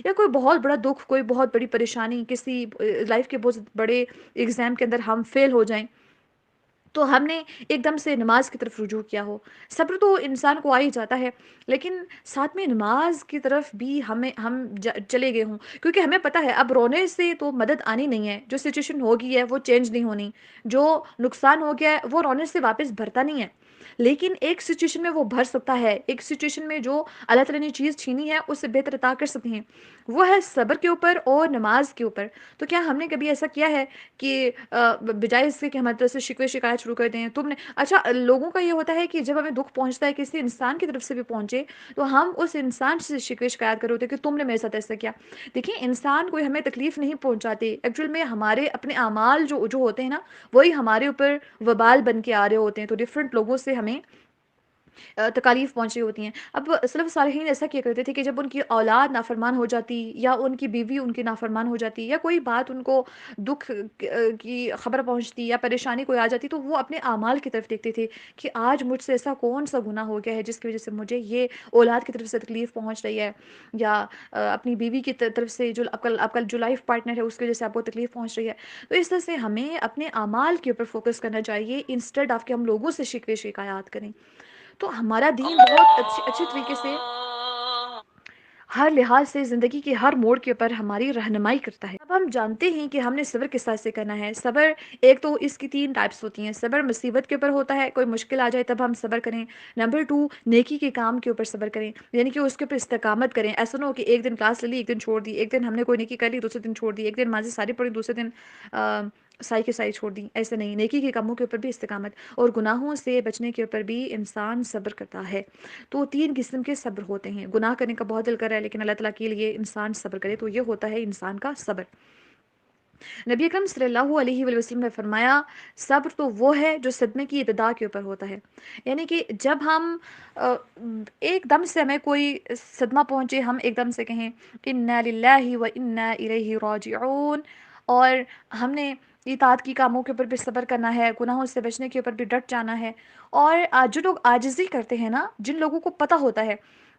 یا کوئی بہت بڑا دکھ، کوئی بہت بڑی پریشانی، کسی لائف کے بہت بڑے ایگزام کے اندر ہم فیل ہو جائیں تو ہم نے ایک دم سے نماز کی طرف رجوع کیا ہو؟ صبر تو انسان کو آ ہی جاتا ہے، لیکن ساتھ میں نماز کی طرف بھی ہم چلے گئے ہوں، کیونکہ ہمیں پتہ ہے اب رونے سے تو مدد آنی نہیں ہے، جو سچویشن ہو گئی ہے وہ چینج نہیں ہونی، جو نقصان ہو گیا ہے وہ رونے سے واپس بھرتا نہیں ہے، لیکن ایک سچویشن میں وہ بھر سکتا ہے، ایک سچویشن میں جو اللہ تعالیٰ نے چیز چھینی ہے اس سے بہتر عطا کر سکتے ہیں، وہ ہے صبر کے اوپر اور نماز کے اوپر۔ تو کیا ہم نے کبھی ایسا کیا ہے کہ بجائے اس سے کہ ہماری طرف سے شکوے شکایت شروع کر دیں، تم نے اچھا لوگوں کا یہ ہوتا ہے کہ جب ہمیں دکھ پہنچتا ہے کسی انسان کی طرف سے بھی پہنچے تو ہم اس انسان سے شکوے شکایت کر ہوتے ہیں کہ تم نے میرے ساتھ ایسا کیا۔ دیکھیں انسان کوئی ہمیں تکلیف نہیں پہنچاتے، ایکچوئل میں ہمارے اپنے اعمال جو ہوتے ہیں نا وہی ہمارے اوپر وبال بن کے آ رہے ہوتے ہیں، تو ڈفرینٹ لوگوں سے ہمیں تکالیف پہنچ رہی ہوتی ہیں۔ اب سلف صالحین ایسا کیا کرتے تھے کہ جب ان کی اولاد نافرمان ہو جاتی یا ان کی بیوی ان کی نافرمان ہو جاتی یا کوئی بات ان کو دکھ کی خبر پہنچتی یا پریشانی کوئی آ جاتی تو وہ اپنے اعمال کی طرف دیکھتے تھے کہ آج مجھ سے ایسا کون سا گناہ ہو گیا ہے جس کی وجہ سے مجھے یہ اولاد کی طرف سے تکلیف پہنچ رہی ہے، یا اپنی بیوی کی طرف سے جو آپ کا جو لائف پارٹنر ہے اس کی وجہ سے آپ کو تکلیف پہنچ رہی ہے۔ تو اس طرح سے ہمیں اپنے اعمال کے اوپر فوکس کرنا چاہیے انسٹیڈ آف کہ ہم لوگوں سے شکوے شکایات کریں۔ تو ہمارا دین بہت اچھے طریقے سے ہر لحاظ سے زندگی کے ہر موڑ کے اوپر ہماری رہنمائی کرتا ہے۔ اب ہم جانتے ہیں کہ ہم نے صبر کس طرح سے کرنا ہے۔ صبر ایک تو اس کی 3 ٹائپس ہوتی ہیں۔ صبر مصیبت کے اوپر ہوتا ہے، کوئی مشکل آ جائے تب ہم صبر کریں۔ نمبر 2 نیکی کے کام کے اوپر صبر کریں، یعنی کہ اس کے اوپر استقامت کریں۔ ایسا نہ ہو کہ ایک دن کلاس لے لی ایک دن چھوڑ دی، ایک دن ہم نے کوئی نیکی کر لی دوسرے دن چھوڑ دی، ایک دن نمازیں ساری پڑھی دوسرے دن سائی کے سائی چھوڑ دی، ایسا نہیں۔ نیکی کے کاموں کے اوپر بھی استقامت، اور گناہوں سے بچنے کے اوپر بھی انسان صبر کرتا ہے۔ تو 3 قسم کے صبر ہوتے ہیں۔ گناہ کرنے کا بہت دل کر رہا ہے لیکن اللہ تعالیٰ کے لیے انسان صبر کرے تو یہ ہوتا ہے انسان کا صبر۔ نبی اکرم صلی اللہ علیہ وآلہ وسلم نے فرمایا صبر تو وہ ہے جو صدمے کی ابتدا کے اوپر ہوتا ہے، یعنی کہ جب ہم ایک دم سے ہمیں کوئی صدمہ پہنچے، ہم ایک دم سے کہیں انا للہ و انا الیہ راجعون، اور ہم نے اطاعت کی کاموں کے اوپر بھی صبر کرنا ہے، گناہوں سے بچنے کے اوپر بھی ڈٹ جانا ہے۔ اور جو لوگ عاجزی کرتے ہیں نا، جن لوگوں کو پتہ ہوتا ہے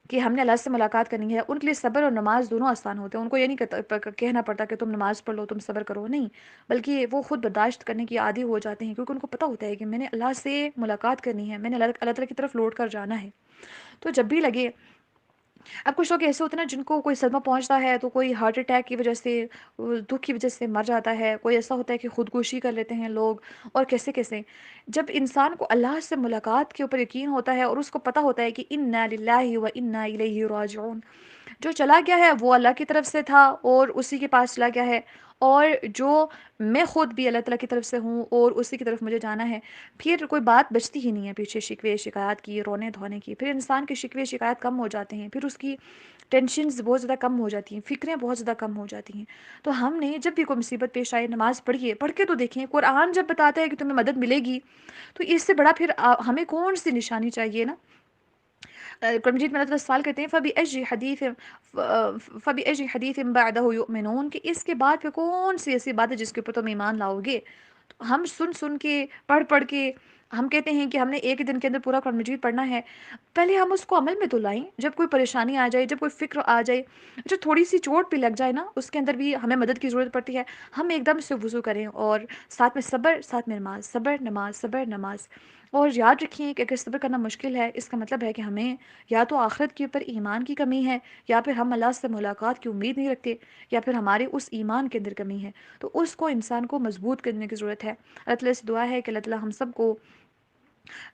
کہ ہم نے اللہ سے ملاقات کرنی ہے، ان کے لیے صبر اور نماز دونوں آسان ہوتے ہیں۔ ان کو یہ نہیں کہنا پڑتا کہ تم نماز پڑھ لو تم صبر کرو، نہیں، بلکہ وہ خود برداشت کرنے کی عادی ہو جاتے ہیں، کیونکہ ان کو پتہ ہوتا ہے کہ میں نے اللہ سے ملاقات کرنی ہے، میں نے اللہ تعالیٰ کی طرف لوٹ کر جانا ہے۔ تو جب بھی لگے، اب کچھ لوگ ایسے ہوتے ہیں نا جن کو کوئی صدمہ پہنچتا ہے تو کوئی ہارٹ اٹیک کی وجہ سے، دکھ کی وجہ سے مر جاتا ہے، کوئی ایسا ہوتا ہے کہ خودکشی کر لیتے ہیں لوگ، اور کیسے کیسے۔ جب انسان کو اللہ سے ملاقات کے اوپر یقین ہوتا ہے اور اس کو پتہ ہوتا ہے کہ انا للہ و انا الیہ راجعون، جو چلا گیا ہے وہ اللہ کی طرف سے تھا اور اسی کے پاس چلا گیا ہے، اور جو میں خود بھی اللہ تعالیٰ کی طرف سے ہوں اور اسی کی طرف مجھے جانا ہے، پھر کوئی بات بچتی ہی نہیں ہے پیچھے شکوے شکایات کی، رونے دھونے کی۔ پھر انسان کے شکوے شکایات کم ہو جاتے ہیں، پھر اس کی ٹینشنز بہت زیادہ کم ہو جاتی ہیں، فکریں بہت زیادہ کم ہو جاتی ہیں۔ تو ہم نے جب بھی کوئی مصیبت پیش آئے نماز پڑھیے، پڑھ کے تو دیکھیں، قرآن جب بتاتا ہے کہ تمہیں مدد ملے گی تو اس سے بڑا پھر ہمیں کون سی نشانی چاہیے نا۔ قرآن مجید میں اللہ تعالیٰ سوال کرتے ہیں فَبِأَيِّ حَدِيثٍ بَعْدَهُ يُؤْمِنُونَ، کہ اس کے بعد پھر کون سی ایسی بات ہے جس کے اوپر تم ایمان لاؤ گے۔ تو ہم سن کے پڑھ کے ہم کہتے ہیں کہ ہم نے ایک دن کے اندر پورا قرآن مجید پڑھنا ہے، پہلے ہم اس کو عمل میں تو لائیں۔ جب کوئی پریشانی آ جائے، جب کوئی فکر آ جائے، جو تھوڑی سی چوٹ بھی لگ جائے نا، اس کے اندر بھی ہمیں مدد کی ضرورت پڑتی ہے، ہم ایک دم سے وضو کریں اور ساتھ میں صبر، ساتھ میں نماز، صبر نماز صبر نماز۔ اور یاد رکھیں کہ اگر صبر کرنا مشکل ہے اس کا مطلب ہے کہ ہمیں یا تو آخرت کے اوپر ایمان کی کمی ہے، یا پھر ہم اللہ سے ملاقات کی امید نہیں رکھتے، یا پھر ہمارے اس ایمان کے اندر کمی ہے، تو اس کو انسان کو مضبوط کرنے کی ضرورت ہے۔ اللہ تعالیٰ سے دعا ہے کہ اللہ تعالیٰ ہم سب کو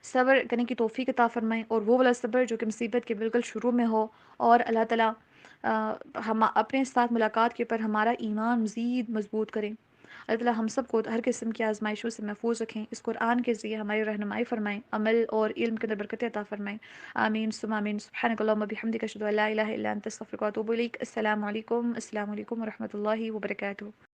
صبر کرنے کی توفیق عطا فرمائیں، اور وہ والا صبر جو کہ مصیبت کے بالکل شروع میں ہو، اور اللہ تعالیٰ ہم اپنے ساتھ ملاقات کے اوپر ہمارا ایمان مزید مضبوط کریں۔ اللہ تعالیٰ ہم سب کو ہر قسم کی آزمائشوں سے محفوظ رکھیں، اس قرآن کے ذریعے ہماری رہنمائی فرمائیں، عمل اور علم کے اندر برکت عطا فرمائیں۔ آمین ثم آمین۔ سبحانک اللہم و بحمدک اشہد ان لا الہ الا انت استغفرک و اتوب الیک۔ السلام علیکم ورحمۃ اللہ وبرکاتہ۔